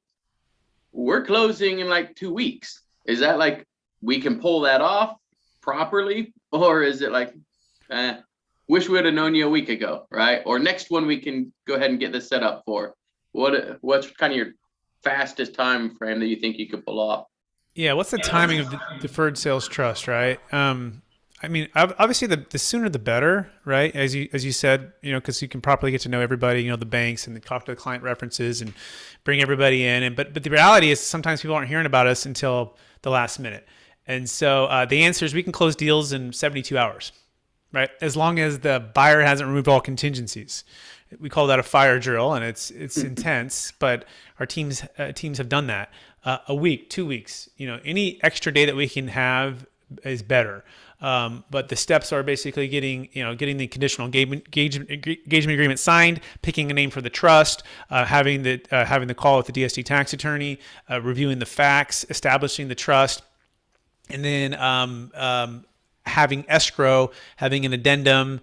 S6: we're closing in like 2 weeks. Is that like we can pull that off properly? Or is it like, wish we would have known you a week ago, right? Or next one we can go ahead and get this set up for. What's kind of your fastest time frame that you think you could pull off?
S1: Yeah. What's the timing of the deferred sales trust, right? I mean, obviously the sooner the better, right? As you said, because you can properly get to know everybody, the banks, and talk to the client references and bring everybody in. But the reality is sometimes people aren't hearing about us until the last minute. And so the answer is we can close deals in 72 hours, right? As long as the buyer hasn't removed all contingencies. We call that a fire drill, and it's intense, but our teams have done that. A week, 2 weeks, any extra day that we can have is better. But the steps are basically getting the conditional engagement agreement signed, picking a name for the trust, having the call with the DST tax attorney, reviewing the facts, establishing the trust, and then having escrow, having an addendum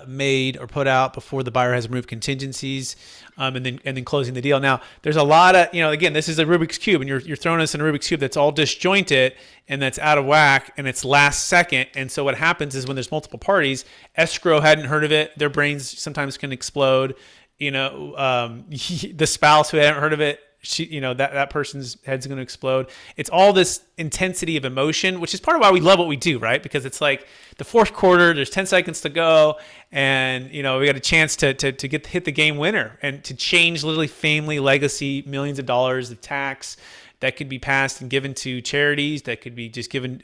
S1: made or put out before the buyer has removed contingencies, and then closing the deal. Now, there's a lot of, again, this is a Rubik's Cube, and you're throwing us in a Rubik's Cube that's all disjointed and that's out of whack, and it's last second. And so what happens is when there's multiple parties, escrow hadn't heard of it, their brains sometimes can explode. The spouse who hadn't heard of it, that person's head's going to explode. It's all this intensity of emotion, which is part of why we love what we do, right? Because it's like the fourth quarter, there's 10 seconds to go, and we got a chance to hit the game winner and to change literally family legacy, millions of dollars of tax that could be passed and given to charities, that could be just given,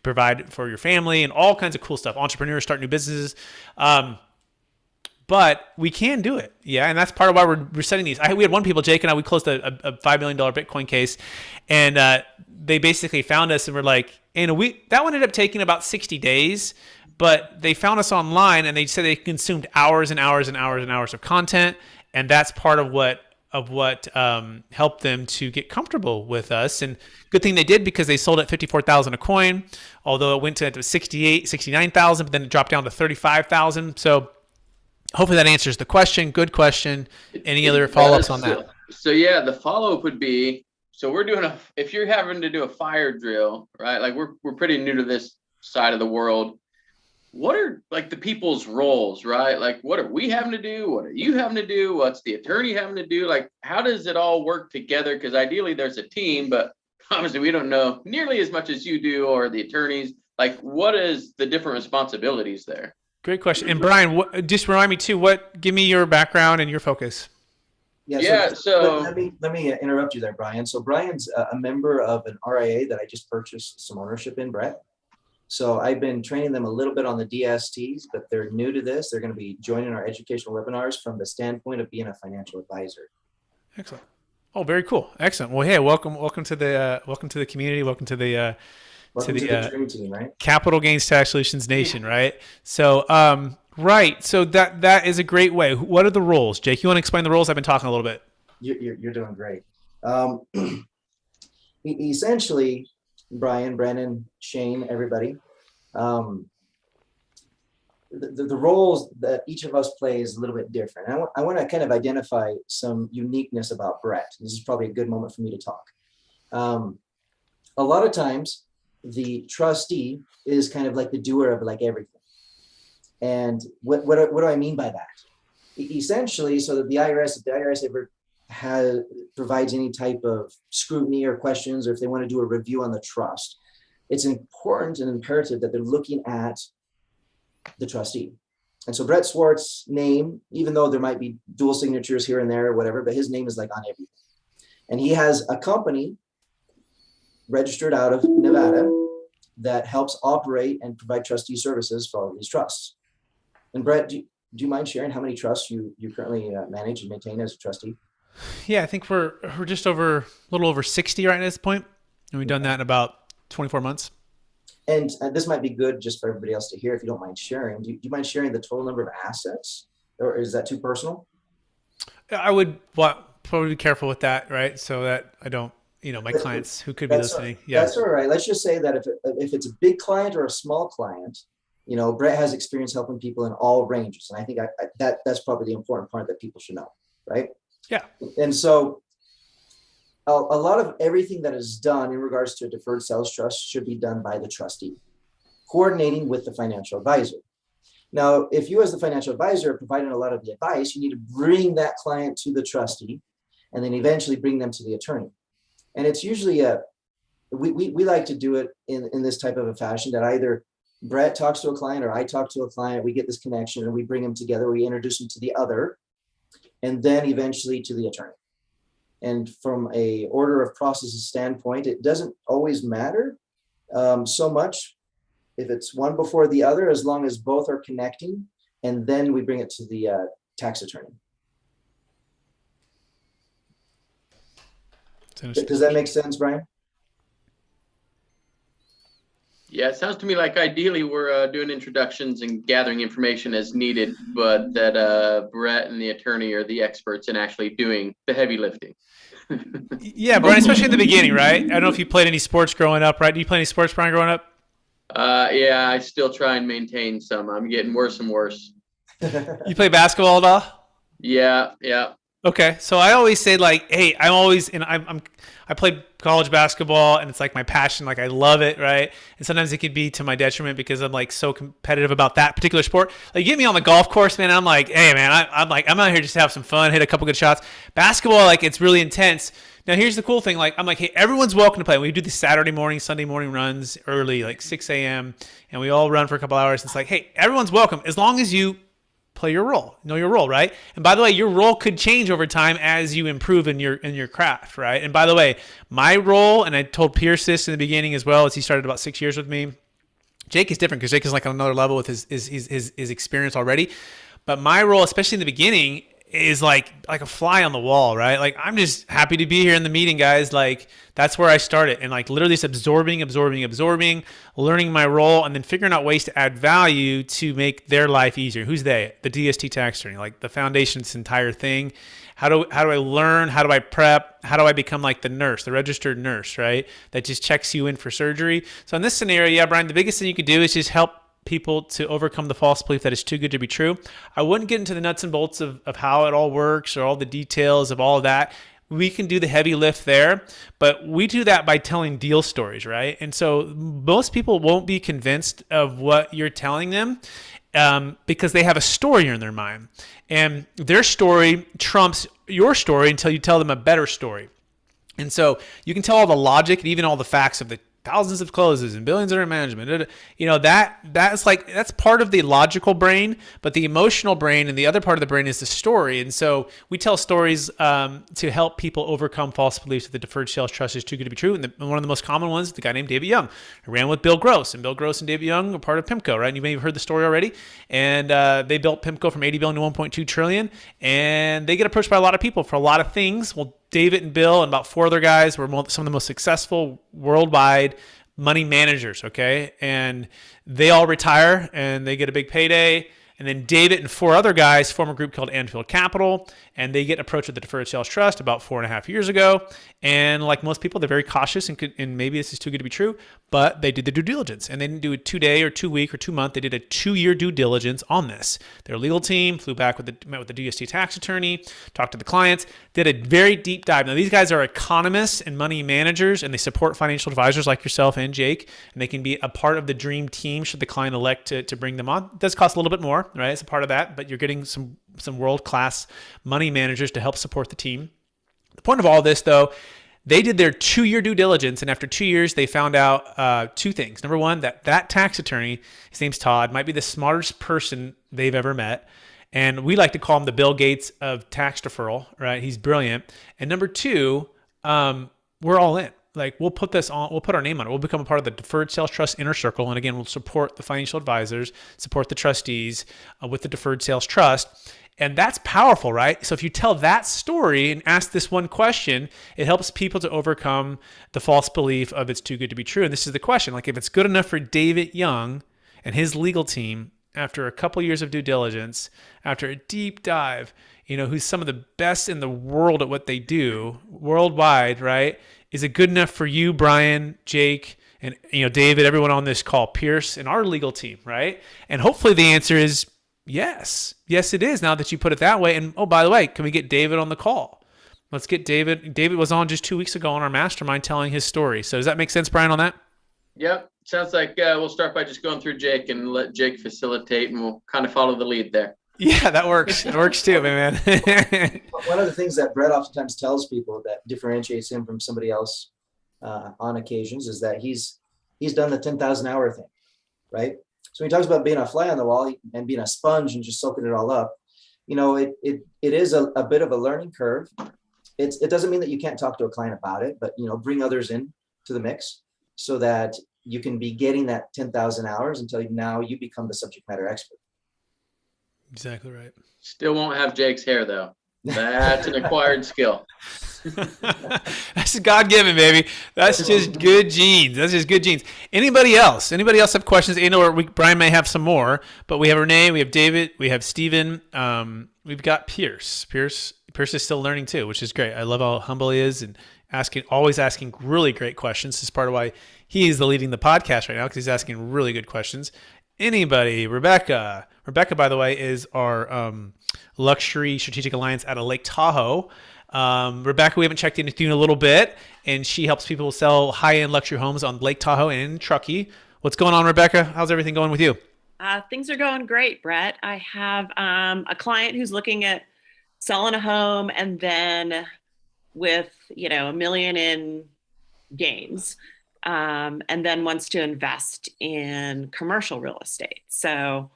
S1: provide for your family, and all kinds of cool stuff. Entrepreneurs start new businesses. But we can do it. Yeah. And that's part of why we're setting these. We had Jake and I, we closed a $5 million Bitcoin case, and they basically found us and were like, in a week, that one ended up taking about 60 days, but they found us online and they said they consumed hours and hours and hours and hours of content. And that's part of what helped them to get comfortable with us. And good thing they did, because they sold at 54,000 a coin, although it went to 69,000, but then it dropped down to 35,000. So hopefully that answers the question. Good question. Any other follow-ups on that?
S6: So yeah, the follow-up would be, so we're doing if you're having to do a fire drill, right? Like we're pretty new to this side of the world. What are like the people's roles, right? Like what are we having to do? What are you having to do? What's the attorney having to do? Like how does it all work together? Because ideally there's a team, but obviously we don't know nearly as much as you do or the attorneys. Like what is the different responsibilities there?
S1: Great question. And Brian, just remind me too, give me your background and your focus.
S6: So
S2: let me interrupt you there, Brian. So Brian's a member of an RIA that I just purchased some ownership in, Brett. So I've been training them a little bit on the DSTs, but they're new to this. They're going to be joining our educational webinars from the standpoint of being a financial advisor.
S1: Excellent. Oh, very cool. Excellent. Well, hey, welcome to the community. Welcome to the
S2: dream team, right?
S1: Capital Gains Tax Solutions Nation, right? So, right. So that is a great way. What are the roles, Jake? You want to explain the roles? I've been talking a little bit.
S2: You're doing great. Essentially, Brian, Brennan, Shane, everybody, the roles that each of us play is a little bit different. I want to kind of identify some uniqueness about Brett. This is probably a good moment for me to talk. A lot of times, the trustee is kind of like the doer of like everything. And what do I mean by that? Essentially, so that the IRS, if the IRS ever provides any type of scrutiny or questions, or if they want to do a review on the trust, it's important and imperative that they're looking at the trustee. And so Brett Swarts' name, even though there might be dual signatures here and there or whatever, but his name is like on everything. And he has a company registered out of Nevada that helps operate and provide trustee services for all of these trusts. And Brett, do you mind sharing how many trusts you currently manage and maintain as a trustee?
S1: Yeah, I think we're just over a little over 60 right at this point, and we've done that in about 24 months.
S2: And this might be good just for everybody else to hear if you don't mind sharing. Do you mind sharing the total number of assets, or is that too personal?
S1: I would probably be careful with that, right? So that I don't, my clients who could be listening. Yeah,
S2: that's all right. Let's just say that if it's a big client or a small client, Brett has experience helping people in all ranges, and I think that's probably the important part that people should know, right?
S1: Yeah.
S2: And so a lot of everything that is done in regards to a deferred sales trust should be done by the trustee, coordinating with the financial advisor. Now, if you as the financial advisor are providing a lot of the advice, you need to bring that client to the trustee and then eventually bring them to the attorney. And it's usually we like to do it in this type of a fashion that either Brett talks to a client or I talk to a client, we get this connection and we bring them together, we introduce them to the other, and then eventually to the attorney. And from a order of processes standpoint, it doesn't always matter so much if it's one before the other, as long as both are connecting, and then we bring it to the tax attorney. Does that make sense, Brian?
S6: Yeah, it sounds to me like ideally we're doing introductions and gathering information as needed, but that Brett and the attorney are the experts in actually doing the heavy lifting.
S1: Yeah, Brian, especially in the beginning, right? I don't know if you played any sports growing up, right? Do you play any sports, Brian, growing up?
S6: Yeah, I still try and maintain some. I'm getting worse and worse.
S1: You play basketball at all?
S6: Yeah.
S1: Okay, so I always say like, hey, I played college basketball and it's like my passion, like I love it, right? And sometimes it could be to my detriment because I'm like so competitive about that particular sport. Like you get me on the golf course, man, and I'm like, hey man, I'm out here just to have some fun, hit a couple good shots. Basketball, like it's really intense. Now here's the cool thing, like I'm like, hey, everyone's welcome to play. We do the Saturday morning, Sunday morning runs early, like 6 a.m. and we all run for a couple hours. It's like, hey, everyone's welcome as long as you play your role, know your role, right? And by the way, your role could change over time as you improve in your craft, right? And by the way, my role, and I told Pierce this in the beginning as well, as he started about 6 years with me. Jake is different because Jake is like on another level with his experience already. But my role, especially in the beginning, is like a fly on the wall, right? Like I'm just happy to be here in the meeting, guys. Like that's where I started, and like literally just absorbing, learning my role, and then figuring out ways to add value to make their life easier. Who's they? The DST tax attorney, like the foundation, this entire thing. How do I learn? How do I prep? How do I become like the nurse, the registered nurse, right? That just checks you in for surgery. So in this scenario, yeah, Brian, the biggest thing you could do is just help people to overcome the false belief that it's too good to be true. I wouldn't get into the nuts and bolts of how it all works or all the details of all of that. We can do the heavy lift there, but we do that by telling deal stories, right? And so most people won't be convinced of what you're telling them because they have a story in their mind. And their story trumps your story until you tell them a better story. And so you can tell all the logic and even all the facts of the thousands of closes and billions under management. That's part of the logical brain, but the emotional brain and the other part of the brain is the story. And so we tell stories to help people overcome false beliefs that the deferred sales trust is too good to be true. And one of the most common ones, the guy named David Young, who ran with Bill Gross, and Bill Gross and David Young are part of PIMCO, right? And you may have heard the story already. And they built PIMCO from 80 billion to 1.2 trillion. And they get approached by a lot of people for a lot of things. Well, David and Bill and about 4 other guys were some of the most successful worldwide money managers, okay? And they all retire and they get a big payday. And then David and 4 other guys form a group called Anfield Capital, and they get approached with the Deferred Sales Trust about 4.5 years ago. And like most people, they're very cautious, and maybe this is too good to be true, but they did the due diligence. And they didn't do a 2-day or 2-week or 2-month. They did a 2-year due diligence on this. Their legal team flew back met with the DST tax attorney, talked to the clients, did a very deep dive. Now, these guys are economists and money managers, and they support financial advisors like yourself and Jake, and they can be a part of the dream team should the client elect to bring them on. It does cost a little bit more, right? It's a part of that, but you're getting some world-class money managers to help support the team. The point of all this, though, they did their 2-year due diligence, and after 2 years, they found out 2 things. Number one, that tax attorney, his name's Todd, might be the smartest person they've ever met. And we like to call him the Bill Gates of tax deferral, right? He's brilliant. And number 2, we're all in. Like, we'll put our name on it. We'll become a part of the Deferred Sales Trust Inner Circle. And again, we'll support the financial advisors, support the trustees with the Deferred Sales Trust. And that's powerful, right? So if you tell that story and ask this one question, it helps people to overcome the false belief of it's too good to be true. And this is the question, like, if it's good enough for David Young and his legal team, after a couple years of due diligence, after a deep dive, who's some of the best in the world at what they do worldwide, right? Is it good enough for you, Brian, Jake, and David, everyone on this call, Pierce, and our legal team, right? And hopefully the answer is yes. Yes, it is, now that you put it that way. And oh, by the way, can we get David on the call? Let's get David. David was on just 2 weeks ago on our mastermind telling his story. So does that make sense, Brian, on that?
S6: Yep. Sounds like we'll start by just going through Jake and let Jake facilitate, and we'll kind of follow the lead there.
S1: Yeah, that works. It works too, man.
S2: One of the things that Brett oftentimes tells people that differentiates him from somebody else on occasions is that he's done the 10,000 hour thing, right? So when he talks about being a fly on the wall and being a sponge and just soaking it all up, it is a bit of a learning curve. It doesn't mean that you can't talk to a client about it, but bring others in to the mix so that you can be getting that 10,000 hours until now you become the subject matter expert.
S1: Exactly right.
S6: Still won't have Jake's hair though. That's an acquired skill.
S1: That's God-given, baby. That's just good genes. That's just good genes. Anybody else? Anybody else have questions? Brian may have some more, but we have Renee, we have David, we have Steven. We've got Pierce. Pierce is still learning too, which is great. I love how humble he is and always asking really great questions. This is part of why he is leading the podcast right now, because he's asking really good questions. Anybody? Rebecca. Rebecca, by the way, is our luxury strategic alliance out of Lake Tahoe. Rebecca, we haven't checked in with you in a little bit, and she helps people sell high-end luxury homes on Lake Tahoe and in Truckee. What's going on, Rebecca? How's everything going with you?
S7: Things are going great, Brett. I have a client who's looking at selling a home and then with, $1 million in gains, and then wants to invest in commercial real estate. So,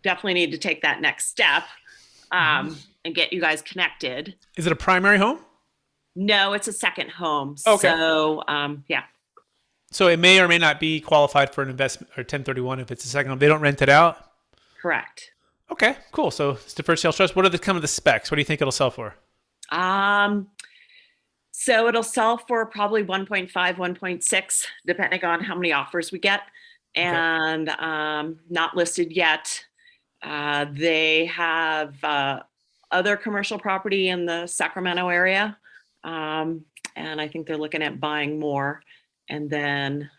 S7: definitely need to take that next step and get you guys connected.
S1: Is it a primary home?
S7: No, it's a second home.
S1: Okay.
S7: So, yeah.
S1: So it may or may not be qualified for an investment or 1031 if it's a second home. They don't rent it out?
S7: Correct.
S1: Okay, cool. So it's Deferred Sales Trust. What are the specs? What do you think it'll sell for?
S7: So it'll sell for probably 1.5, 1.6, depending on how many offers we get. And not listed yet. They have other commercial property in the Sacramento area. And I think they're looking at buying more. And then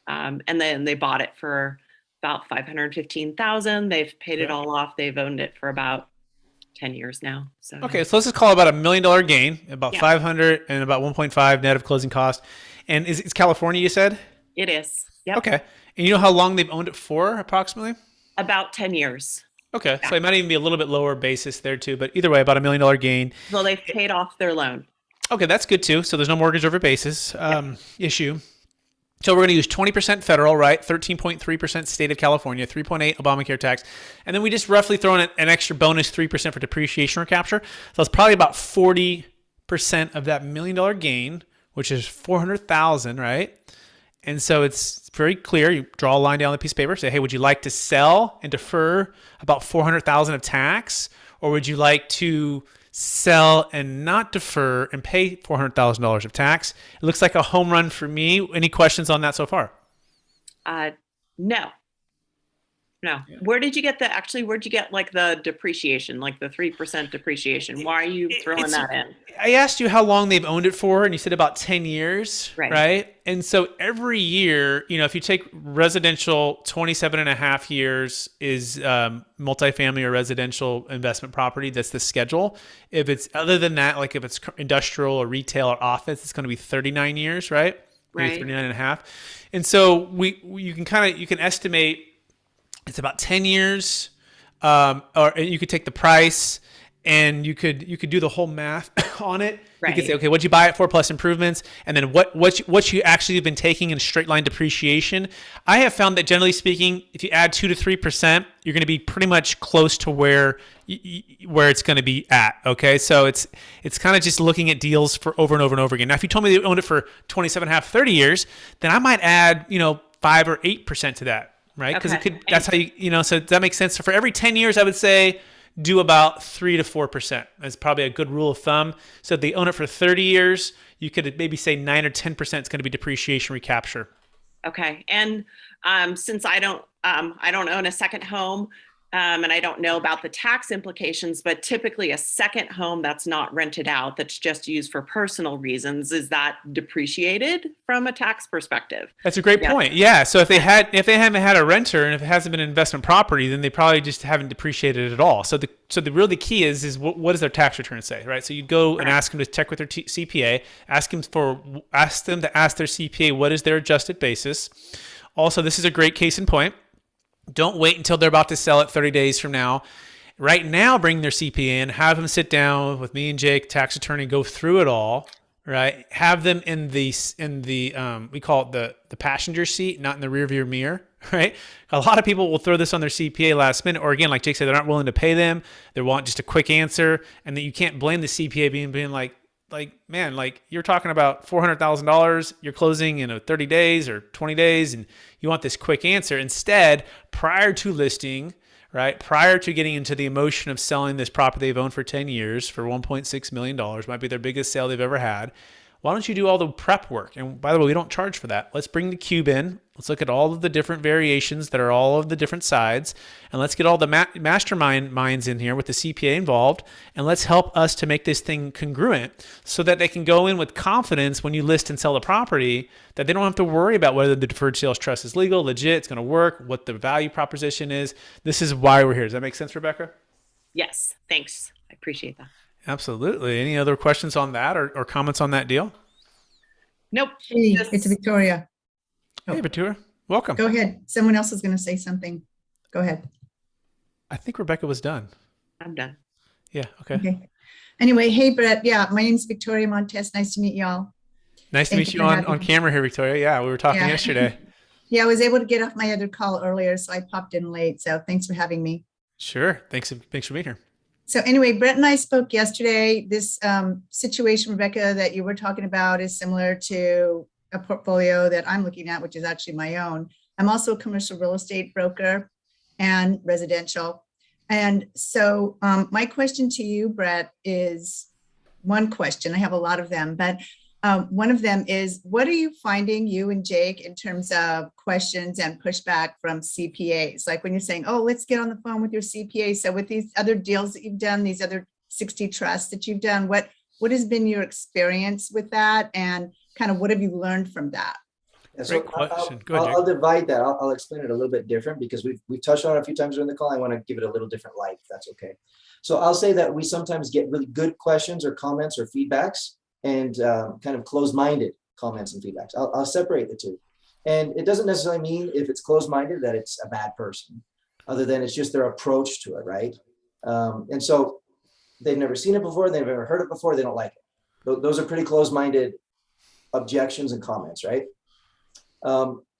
S7: they bought it for about $515,000. They've paid it all off. They've owned it for about 10 years now. So
S1: okay, so let's just call it about $1 million gain, about 500 and about 1.5 net of closing cost. And it's California, you said?
S7: It is. Yep.
S1: Okay. And you know how long they've owned it for, approximately?
S7: About 10 years.
S1: Okay, so it might even be a little bit lower basis there too, but either way, about $1 million gain.
S7: Well, they've paid off their loan.
S1: Okay, that's good too. So there's no mortgage over basis issue. So we're going to use 20% federal, right? 13.3% state of California, 3.8 Obamacare tax. And then we just roughly throw in an extra bonus 3% for depreciation recapture. So it's probably about 40% of that $1 million gain, which is $400,000, right? And so it's very clear. You draw a line down on the piece of paper, say, hey, would you like to sell and defer about $400,000 of tax? Or would you like to sell and not defer and pay $400,000 of tax? It looks like a home run for me. Any questions on that so far?
S7: No. No. Where'd you get like the depreciation, like the 3% depreciation? Why are you throwing that in?
S1: I asked you how long they've owned it for, and you said about 10 years, right? And so every year, if you take residential, 27 and a half years is multifamily or residential investment property. That's the schedule. If it's other than that, like if it's industrial or retail or office, it's going to be 39 years, right? Maybe 39 and a half. And so you can estimate it's about 10 years, or you could take the price and you could do the whole math on it. You could say, okay, what'd you buy it for plus improvements? And then what you actually have been taking in straight line depreciation. I have found that generally speaking, if you add 2 to 3%, you're going to be pretty much close to where it's going to be at. Okay. So it's kind of just looking at deals for over and over and over again. Now, if you told me they owned it for 27 and a half, 30 years, then I might add, 5 or 8% to that. Right. Because that's how so that makes sense. So for every 10 years, I would say do about 3 to 4%. That's probably a good rule of thumb. So if they own it for 30 years, you could maybe say 9 or 10% is going to be depreciation recapture.
S7: Okay. And since I don't own a second home, and I don't know about the tax implications, but typically a second home that's not rented out, that's just used for personal reasons, is that depreciated from a tax perspective?
S1: That's a great point. Yeah. So if they haven't had a renter and if it hasn't been an investment property, then they probably just haven't depreciated it at all. So the key is what does their tax return say, right? So you go and ask them to check with their CPA, ask them to ask their CPA what is their adjusted basis. Also, this is a great case in point. Don't wait until they're about to sell it 30 days from now. Right now, bring their CPA in, have them sit down with me and Jake, tax attorney, go through it all, right? Have them in the we call it the passenger seat, not in the rear view mirror, right? A lot of people will throw this on their CPA last minute, or again, like Jake said, they're not willing to pay them. They want just a quick answer, and that you can't blame the CPA being like, man, like you're talking about $400,000, you're closing in 30 days or 20 days, and you want this quick answer. Instead, prior to listing, right, prior to getting into the emotion of selling this property they've owned for 10 years for $1.6 million, might be their biggest sale they've ever had, why don't you do all the prep work? And by the way, we don't charge for that. Let's bring the cube in. Let's look at all of the different variations that are all of the different sides. And let's get all the mastermind minds in here with the CPA involved. And let's help us to make this thing congruent so that they can go in with confidence when you list and sell the property, that they don't have to worry about whether the deferred sales trust is legal, legit, it's going to work, what the value proposition is. This is why we're here. Does that make sense, Rebecca?
S7: Yes. Thanks. I appreciate that.
S1: Absolutely. Any other questions on that or comments on that deal?
S7: Nope.
S8: Hey, it's Victoria.
S1: Hey, Victoria. Welcome.
S8: Go ahead. Someone else is going to say something. Go ahead.
S1: I think Rebecca was done.
S7: I'm done.
S1: Yeah. Okay.
S8: Anyway, hey, Brett. Yeah, my name's Victoria Montes. Nice to meet y'all.
S1: Nice to meet you on camera here, Victoria. Yeah, we were talking yesterday.
S8: Yeah, I was able to get off my other call earlier, so I popped in late. So thanks for having me.
S1: Sure. Thanks for being here.
S8: So anyway, Brett and I spoke yesterday. This situation, Rebecca, that you were talking about is similar to a portfolio that I'm looking at, which is actually my own. I'm also a commercial real estate broker and residential. And so my question to you, Brett, is one question. I have a lot of them, but one of them is, what are you finding, you and Jake, in terms of questions and pushback from CPAs? Like when you're saying, oh, let's get on the phone with your CPA. So with these other deals that you've done, these other 60 trusts that you've done, what has been your experience with that? And kind of what have you learned from that?
S2: Yeah, so
S1: Great question. Go ahead,
S2: I'll divide that. I'll explain it a little bit different because we've touched on it a few times during the call. I want to give it a little different light, if that's okay. So I'll say that we sometimes get really good questions or comments or feedbacks, and kind of closed-minded comments and feedbacks. I'll separate the two. And it doesn't necessarily mean if it's closed-minded that it's a bad person, other than it's just their approach to it, right? And so they've never seen it before, they've never heard it before, they don't like it. Those are pretty closed-minded objections and comments, right?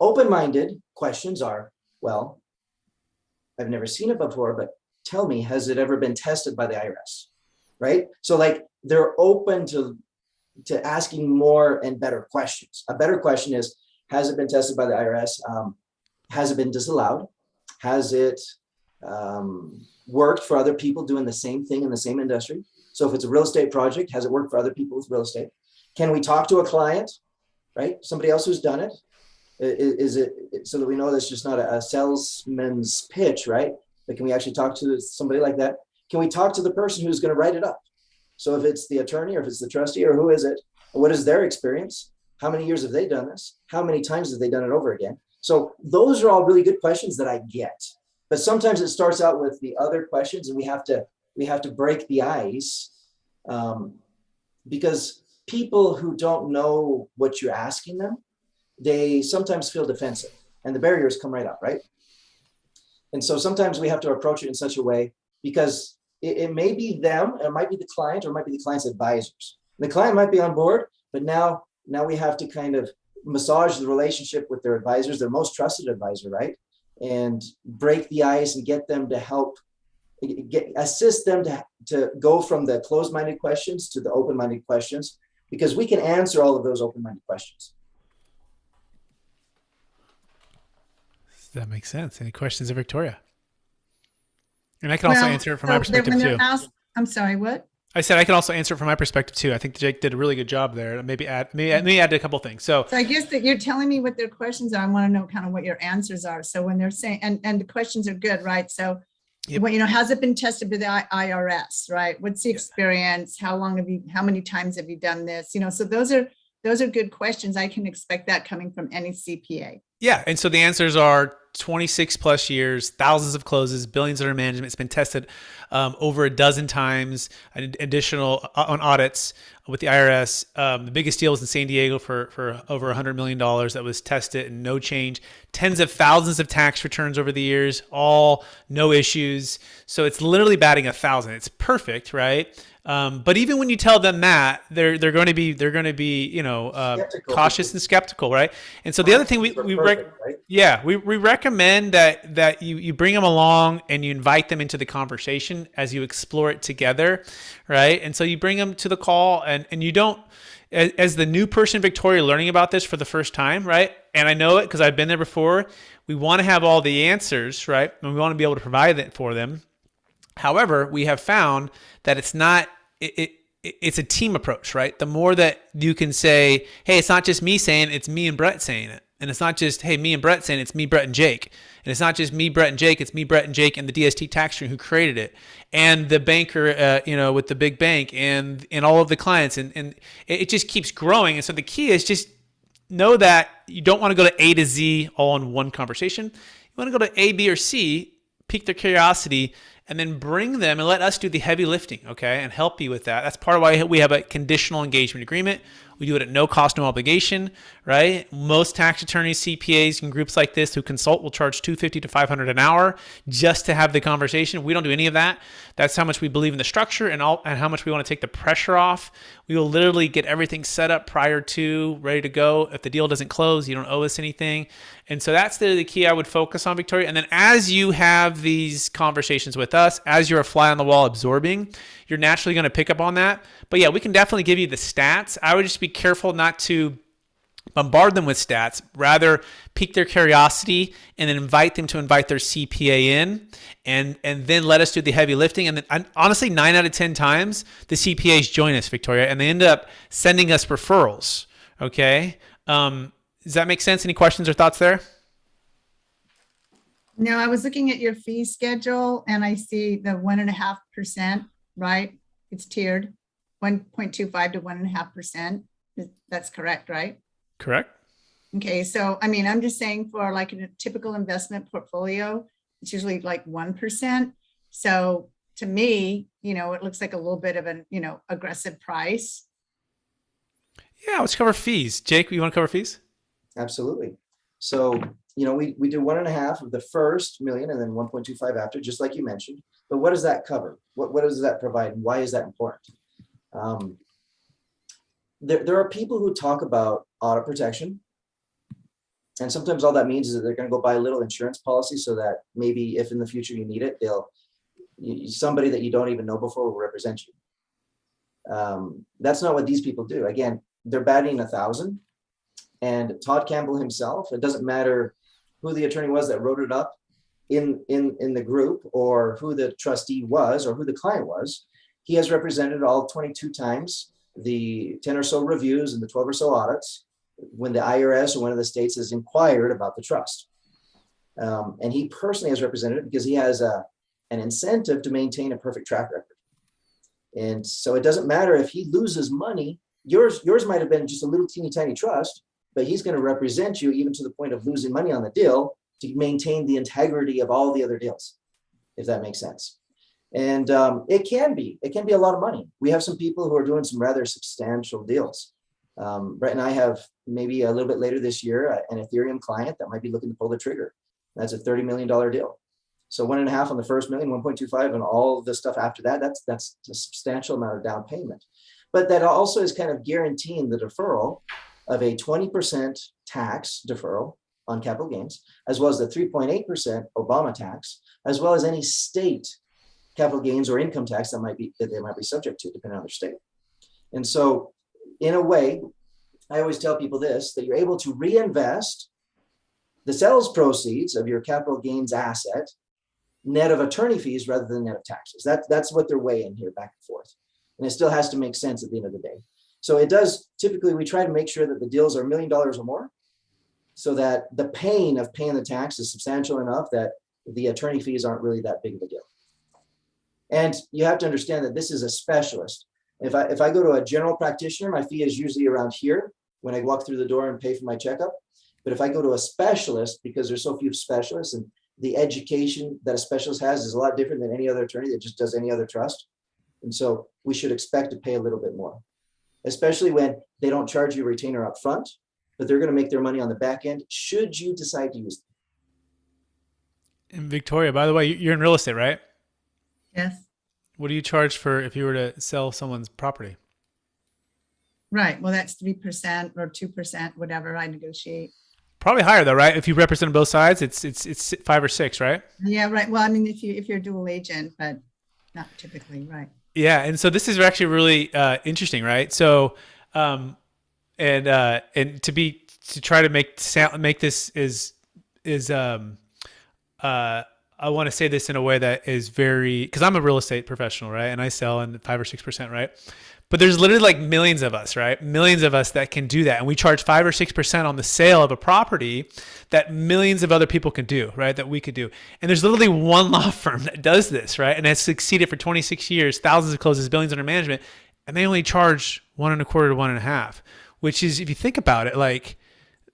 S2: Open-minded questions are, well, I've never seen it before, but tell me, has it ever been tested by the IRS, right? So like they're open to asking more and better questions. A better question is, has it been tested by the IRS? Has it been disallowed? Has it worked for other people doing the same thing in the same industry? So if it's a real estate project, has it worked for other people with real estate? Can we talk to a client, right? Somebody else who's done it? Is it so that we know that's just not a salesman's pitch, right? But can we actually talk to somebody like that? Can we talk to the person who's going to write it up? So if it's the attorney or if it's the trustee or who is it, what is their experience? How many years have they done this? How many times have they done it over again? So those are all really good questions that I get. But sometimes it starts out with the other questions, and we have to break the ice, because people who don't know what you're asking them, they sometimes feel defensive, and the barriers come right up, right? And so sometimes we have to approach it in such a way, because it may be them, it might be the client, or it might be the client's advisors. The client might be on board, but now we have to kind of massage the relationship with their advisors, their most trusted advisor, right? And break the ice and get them to help, assist them to go from the closed-minded questions to the open-minded questions, because we can answer all of those open-minded questions.
S1: That makes sense. Any questions of Victoria? And I can also answer it from my perspective too.
S8: I'm sorry, what?
S1: I said I can also answer it from my perspective too. I think Jake did a really good job there. Maybe add a couple things. So
S8: I guess that you're telling me what their questions are. I want to know kind of what your answers are. So when they're saying, and the questions are good, right? So,
S1: Yep.
S8: Well, has it been tested with the IRS, right? What's the experience? How many times have you done this? So those are good questions. I can expect that coming from any CPA.
S1: yeah. And so the answers are 26 plus years, thousands of closes, billions under management. It's been tested over a dozen times, additional on audits with the IRS. The biggest deal was in San Diego for over $100 million that was tested and no change. Tens of thousands of tax returns over the years, all no issues. So it's literally batting 1,000. It's perfect, right? But even when you tell them that, they're going to be cautious and skeptical, right? And so the other thing we recommend that you bring them along and you invite them into the conversation as you explore it together, right? And so you bring them to the call, and you don't, as the new person, Victoria, learning about this for the first time, right? And I know it because I've been there before. We want to have all the answers, right? And we want to be able to provide it for them. However, we have found that it's not, it's a team approach, right? The more that you can say, hey, it's not just me saying it, it's me and Brett saying it. And it's not just, hey, me and Brett saying it, it's me, Brett, and Jake. And it's not just me, Brett, and Jake, it's me, Brett, and Jake, and the DST tax team who created it. And the banker, with the big bank, and all of the clients. And it just keeps growing. And so the key is just know that you don't want to go to A to Z all in one conversation. You want to go to A, B, or C, pique their curiosity, and then bring them and let us do the heavy lifting, okay, and help you with that. That's part of why we have a conditional engagement agreement. We do it at no cost, no obligation, right? Most tax attorneys, CPAs, and groups like this who consult will charge $250 to $500 an hour just to have the conversation. We don't do any of that. That's how much we believe in the structure and how much we want to take the pressure off. We will literally get everything set up prior to, ready to go. If the deal doesn't close, you don't owe us anything. And so that's the key I would focus on, Victoria. And then as you have these conversations with us, as you're a fly on the wall absorbing, you're naturally going to pick up on that. But yeah, we can definitely give you the stats. I would just be careful not to bombard them with stats, rather pique their curiosity and then invite them to invite their CPA in, and then let us do the heavy lifting. And then honestly, 9 out of 10 times the CPAs join us, Victoria, and they end up sending us referrals. Okay. Does that make sense? Any questions or thoughts there?
S8: No, I was looking at your fee schedule and I see the 1.5%, right? It's tiered 1.25 to 1.5%. That's correct, right?
S1: Correct.
S8: Okay, so I mean, I'm just saying for like a typical investment portfolio, it's usually like 1%. So to me, it looks like a little bit of an, aggressive price.
S1: Yeah, let's cover fees. Jake, you want to cover fees?
S2: Absolutely. So, we do 1.5 of the first million and then 1.25 after, just like you mentioned. But what does that cover? What does that provide? And why is that important? There are people who talk about audit protection. And sometimes all that means is that they're going to go buy a little insurance policy so that maybe if in the future you need it, somebody that you don't even know before will represent you. That's not what these people do. Again, they're batting 1,000. And Todd Campbell himself, it doesn't matter who the attorney was that wrote it up in the group, or who the trustee was, or who the client was, he has represented all 22 times the 10 or so reviews and the 12 or so audits. when the IRS or one of the states has inquired about the trust. And he personally has represented it because he has an incentive to maintain a perfect track record. And so it doesn't matter if he loses money. Yours might have been just a little teeny tiny trust, but he's going to represent you even to the point of losing money on the deal to maintain the integrity of all the other deals, if that makes sense. And it can be a lot of money. We have some people who are doing some rather substantial deals. Brett and I have maybe a little bit later this year an Ethereum client that might be looking to pull the trigger. That's a $30 million deal. So 1.5 on the first million, 1.25 and all the stuff after that, that's a substantial amount of down payment. But that also is kind of guaranteeing the deferral of a 20% tax deferral on capital gains, as well as the 3.8% Obama tax, as well as any state capital gains or income tax that they might be subject to, depending on their state. And so, in a way, I always tell people this, that you're able to reinvest the sales proceeds of your capital gains asset net of attorney fees rather than net of taxes. That's what they're weighing here back and forth. And it still has to make sense at the end of the day. So it does, typically we try to make sure that the deals are $1 million or more so that the pain of paying the tax is substantial enough that the attorney fees aren't really that big of a deal. And you have to understand that this is a specialist. If I go to a general practitioner, my fee is usually around here when I walk through the door and pay for my checkup. But if I go to a specialist, because there's so few specialists and the education that a specialist has is a lot different than any other attorney that just does any other trust. And so we should expect to pay a little bit more, especially when they don't charge you a retainer up front, but they're going to make their money on the back end should you decide to use them.
S1: And Victoria, by the way, you're in real estate, right?
S8: Yes.
S1: What do you charge for if you were to sell someone's property?
S8: Right. Well, that's 3% or 2%, whatever I negotiate.
S1: Probably higher though, right? If you represent both sides, it's 5 or 6, right?
S8: Yeah, right. Well, I mean, if you're a dual agent, but not typically, right?
S1: Yeah, and so this is actually really interesting, right? So, and to try to make this I want to say this in a way that is very, because I'm a real estate professional, right? And I sell in 5 or 6%, right? But there's literally like millions of us, right? Millions of us that can do that. And we charge 5 or 6% on the sale of a property that millions of other people can do, right? That we could do. And there's literally one law firm that does this, right? And has succeeded for 26 years, thousands of closes, billions under management. And they only charge 1.25 to 1.5, which is, if you think about it, like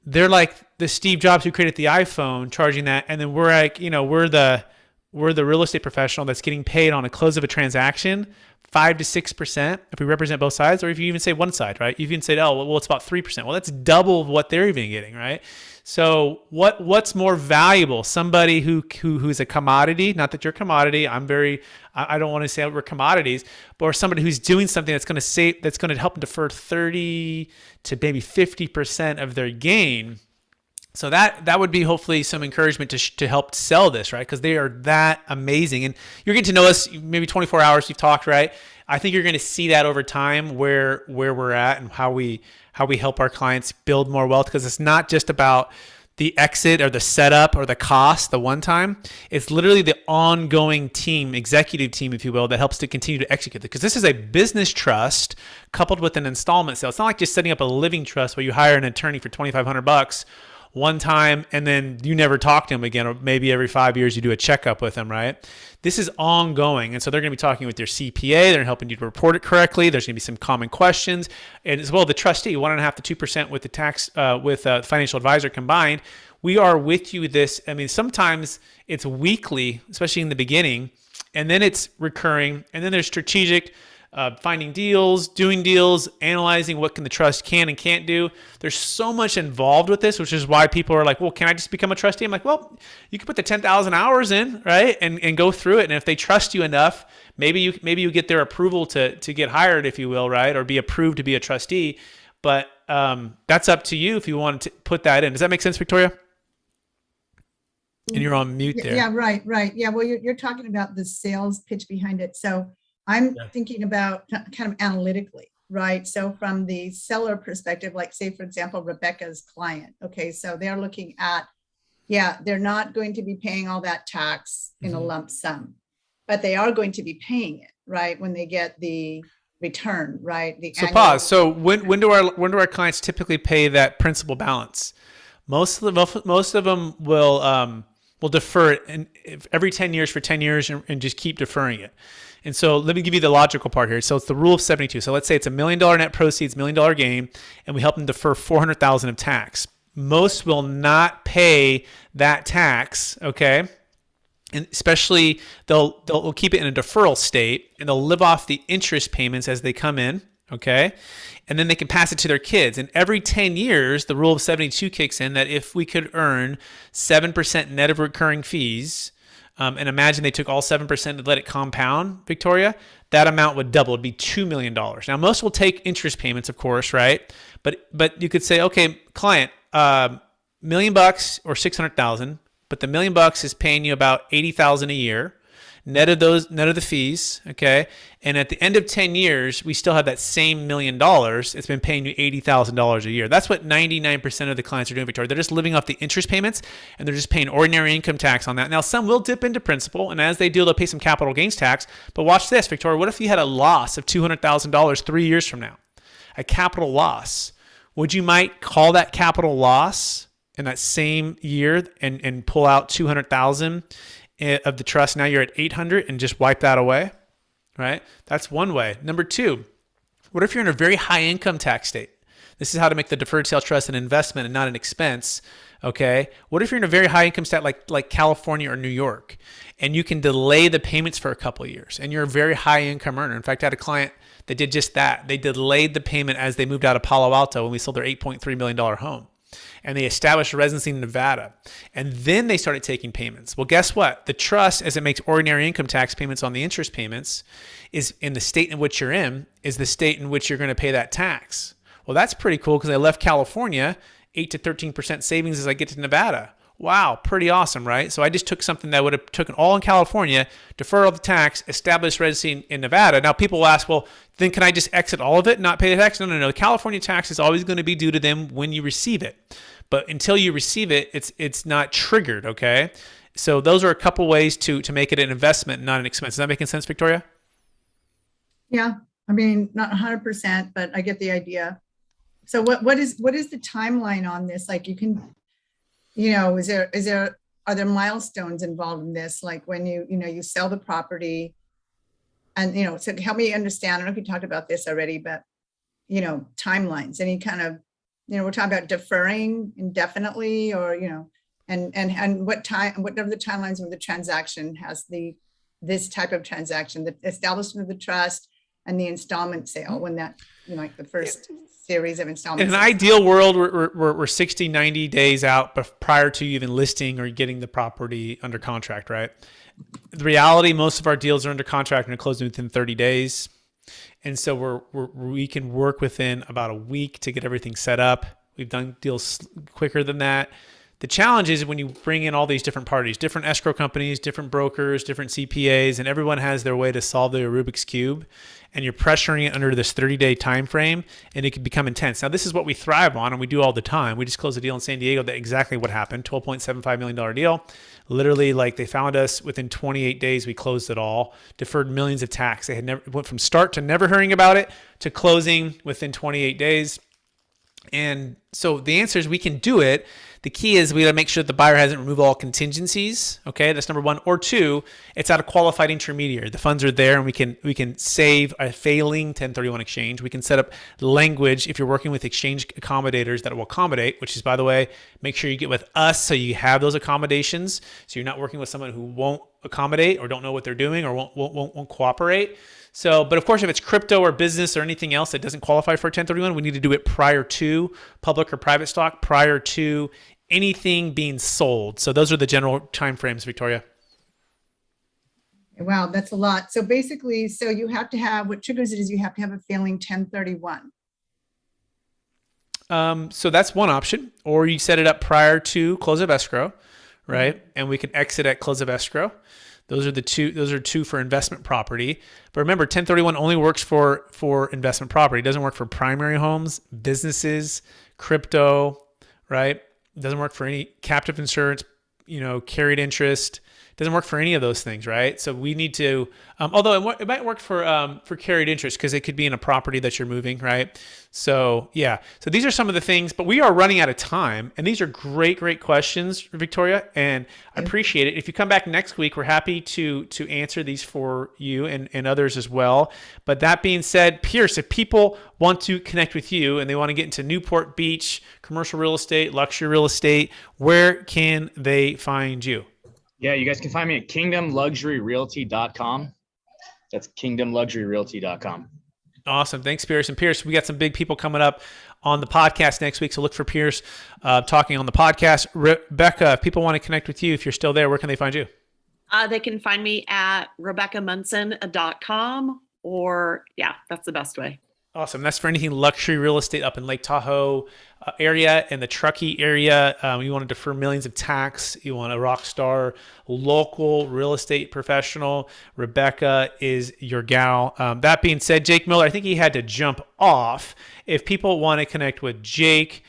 S1: they're like the Steve Jobs who created the iPhone charging that. And then we're like, we're the real estate professional that's getting paid on a close of a transaction 5 to 6% if we represent both sides, or if you even say one side, right? You can say, oh, well, it's about 3%. Well, that's double what they're even getting, right? So what's more valuable? Somebody who's a commodity, not that you're a commodity. I don't want to say we're commodities, but or somebody who's doing something that's going to help them defer 30 to maybe 50% of their gain. So that would be hopefully some encouragement to help sell this, right? Because they are that amazing. And you're getting to know us maybe 24 hours you've talked, right? I think you're going to see that over time where we're at and how we help our clients build more wealth, because it's not just about the exit or the setup or the cost, the one time. It's literally the ongoing team, executive team, if you will, that helps to continue to execute it. Because this is a business trust coupled with an installment sale. It's not like just setting up a living trust where you hire an attorney for $2,500 one time and then you never talk to him again, or maybe every 5 years you do a checkup with him, right? This is ongoing. And so they're going to be talking with your CPA. They're helping you to report it correctly. There's going to be some common questions. And as well, the trustee, 1.5 to 2% with the tax, with financial advisor combined. We are with you this. I mean, sometimes it's weekly, especially in the beginning, and then it's recurring. And then there's strategic, finding deals, doing deals, analyzing what the trust can and can't do. There's so much involved with this, which is why people are like, well, can I just become a trustee? I'm like, well, you can put the 10,000 hours in, right? And go through it. And if they trust you enough, maybe you get their approval to get hired, if you will, right? Or be approved to be a trustee. But that's up to you if you want to put that in. Does that make sense, Victoria? And you're on mute there.
S8: Yeah, right. Yeah, well, you're talking about the sales pitch behind it. So I'm thinking about kind of analytically, right? So from the seller perspective, like say, for example, Rebecca's client. Okay, so they're looking at, they're not going to be paying all that tax in a lump sum, but they are going to be paying it, right? When they get the return, right? The
S1: So
S8: annual-
S1: pause. So when do our clients typically pay that principal balance? Most of them will defer it every 10 years for 10 years and just keep deferring it. And so let me give you the logical part here. So it's the rule of 72. So let's say it's $1 million net proceeds, $1 million gain, and we help them defer $400,000 of tax. Most will not pay that tax, okay? And especially they'll keep it in a deferral state, and they'll live off the interest payments as they come in, okay? And then they can pass it to their kids. And every 10 years, the rule of 72 kicks in that if we could earn 7% net of recurring fees, and imagine they took all 7% and let it compound, Victoria, that amount would double. It'd be $2 million. Now, most will take interest payments, of course, right? But you could say, okay, client, $1 million or 600,000, but the $1 million is paying you about 80,000 a year, net of the fees, okay? And at the end of 10 years, we still have that same $1 million. It's been paying you $80,000 a year. That's what 99% of the clients are doing, Victoria. They're just living off the interest payments, and they're just paying ordinary income tax on that. Now, some will dip into principal, and as they do, they'll pay some capital gains tax. But watch this, Victoria. What if you had a loss of $200,000 3 years from now? A capital loss. Would you might call that capital loss in that same year and pull out $200,000 of the trust? Now you're at $800 and just wipe that away, right? That's one way. Number two, what if you're in a very high income tax state? This is how to make the deferred sales trust an investment and not an expense. Okay. What if you're in a very high income state like California or New York, and you can delay the payments for a couple of years, and you're a very high income earner? In fact, I had a client that did just that. They delayed the payment as they moved out of Palo Alto when we sold their $8.3 million home. And they established a residency in Nevada. And then they started taking payments. Well, guess what? The trust, as it makes ordinary income tax payments on the interest payments, is in the state in which you're in, is the state in which you're going to pay that tax. Well, that's pretty cool because I left California, 8 to 13% savings as I get to Nevada. Wow, pretty awesome, right? So I just took something that would have taken all in California, defer all the tax, establish residency in Nevada. Now people will ask, well, then can I just exit all of it and not pay the tax? No. The California tax is always going to be due to them when you receive it. But until you receive it, it's not triggered, okay? So those are a couple ways to make it an investment, not an expense. Is that making sense, Victoria?
S8: Yeah, I mean, not 100%, but I get the idea. So what is the timeline on this? Like, you can, are there milestones involved in this? Like when you sell the property and, so help me understand, I don't know if you talked about this already, but, timelines, any kind of, we're talking about deferring indefinitely or, and what are the timelines of the transaction has this type of transaction, the establishment of the trust and the installment sale, when that, like the first series of installments.
S1: In an ideal world, we're 60, 90 days out prior to even listing or getting the property under contract, right? The reality, most of our deals are under contract and are closing within 30 days. And so we can work within about a week to get everything set up. We've done deals quicker than that. The challenge is when you bring in all these different parties, different escrow companies, different brokers, different CPAs, and everyone has their way to solve the Rubik's Cube, and you're pressuring it under this 30-day time frame, and it can become intense. Now, this is what we thrive on, and we do all the time. We just closed a deal in San Diego that exactly what happened, $12.75 million deal. Literally, like, they found us within 28 days, we closed it all, deferred millions of tax. They had never went from start to never hearing about it to closing within 28 days. And so the answer is we can do it. The key is we got to make sure that the buyer hasn't removed all contingencies. Okay, that's number one. Or two, it's at a qualified intermediary. The funds are there, and we can save a failing 1031 exchange. We can set up language if you're working with exchange accommodators that will accommodate. Which is, by the way, make sure you get with us so you have those accommodations. So you're not working with someone who won't accommodate or don't know what they're doing or won't cooperate. So, but of course, if it's crypto or business or anything else that doesn't qualify for a 1031, we need to do it prior to public or private stock, prior to anything being sold. So those are the general timeframes, Victoria.
S8: Wow, that's a lot. So basically, so you have to have, what triggers it is you have to have a failing 1031.
S1: So that's one option, or you set it up prior to close of escrow, right? And we can exit at close of escrow. Those are two for investment property. But remember, 1031 only works for investment property. It doesn't work for primary homes, businesses, crypto, right? It doesn't work for any captive insurance, carried interest, doesn't work for any of those things, right? So we need to, although it might work for carried interest because it could be in a property that you're moving, right? So yeah, so these are some of the things, but we are running out of time, and these are great questions, Victoria, and I appreciate it. If you come back next week, we're happy to answer these for you and others as well. But that being said, Pierce, if people want to connect with you and they want to get into Newport Beach, commercial real estate, luxury real estate, where can they find you?
S3: Yeah, you guys can find me at kingdomluxuryrealty.com. That's kingdomluxuryrealty.com.
S1: Awesome. Thanks, Pierce. And Pierce, we got some big people coming up on the podcast next week. So look for Pierce talking on the podcast. Rebecca, if people want to connect with you, if you're still there, where can they find you?
S7: They can find me at RebeccaMunson.com, or that's the best way.
S1: Awesome. That's for anything luxury real estate up in Lake Tahoe area and the Truckee area. You want to defer millions of tax. You want a rock star local real estate professional. Rebecca is your gal. That being said, Jake Miller, I think he had to jump off. If people want to connect with Jake,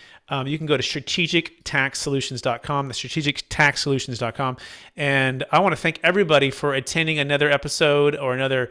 S1: you can go to strategictaxsolutions.com, the strategictaxsolutions.com. And I want to thank everybody for attending another episode or another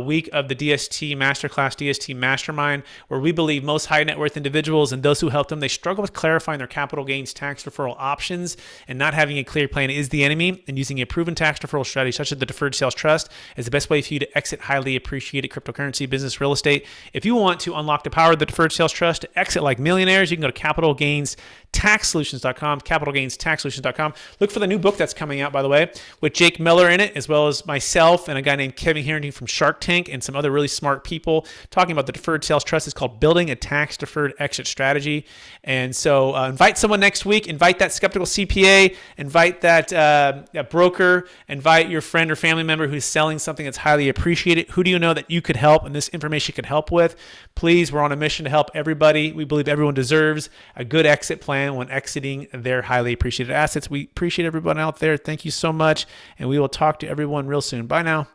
S1: week of the DST Masterclass, DST Mastermind, where we believe most high net worth individuals and those who help them, they struggle with clarifying their capital gains tax deferral options, and not having a clear plan is the enemy, and using a proven tax deferral strategy such as the Deferred Sales Trust is the best way for you to exit highly appreciated cryptocurrency, business, real estate. If you want to unlock the power of the Deferred Sales Trust to exit like millionaires, you can go to capitalgainstaxsolutions.com, capitalgainstaxsolutions.com. Look for the new book that's coming out, by the way, with Jake Miller in it, as well as myself and a guy named Kevin Harrington from Shark Tank and some other really smart people talking about the Deferred Sales Trust. It's called Building a Tax Deferred Exit Strategy. And so invite someone next week, invite that skeptical CPA, invite that broker, invite your friend or family member who's selling something that's highly appreciated. Who do you know that you could help and this information could help with? Please, we're on a mission to help everybody. We believe everyone deserves a good exit plan when exiting their highly appreciated assets. We appreciate everyone out there. Thank you so much. And we will talk to everyone real soon. Bye now.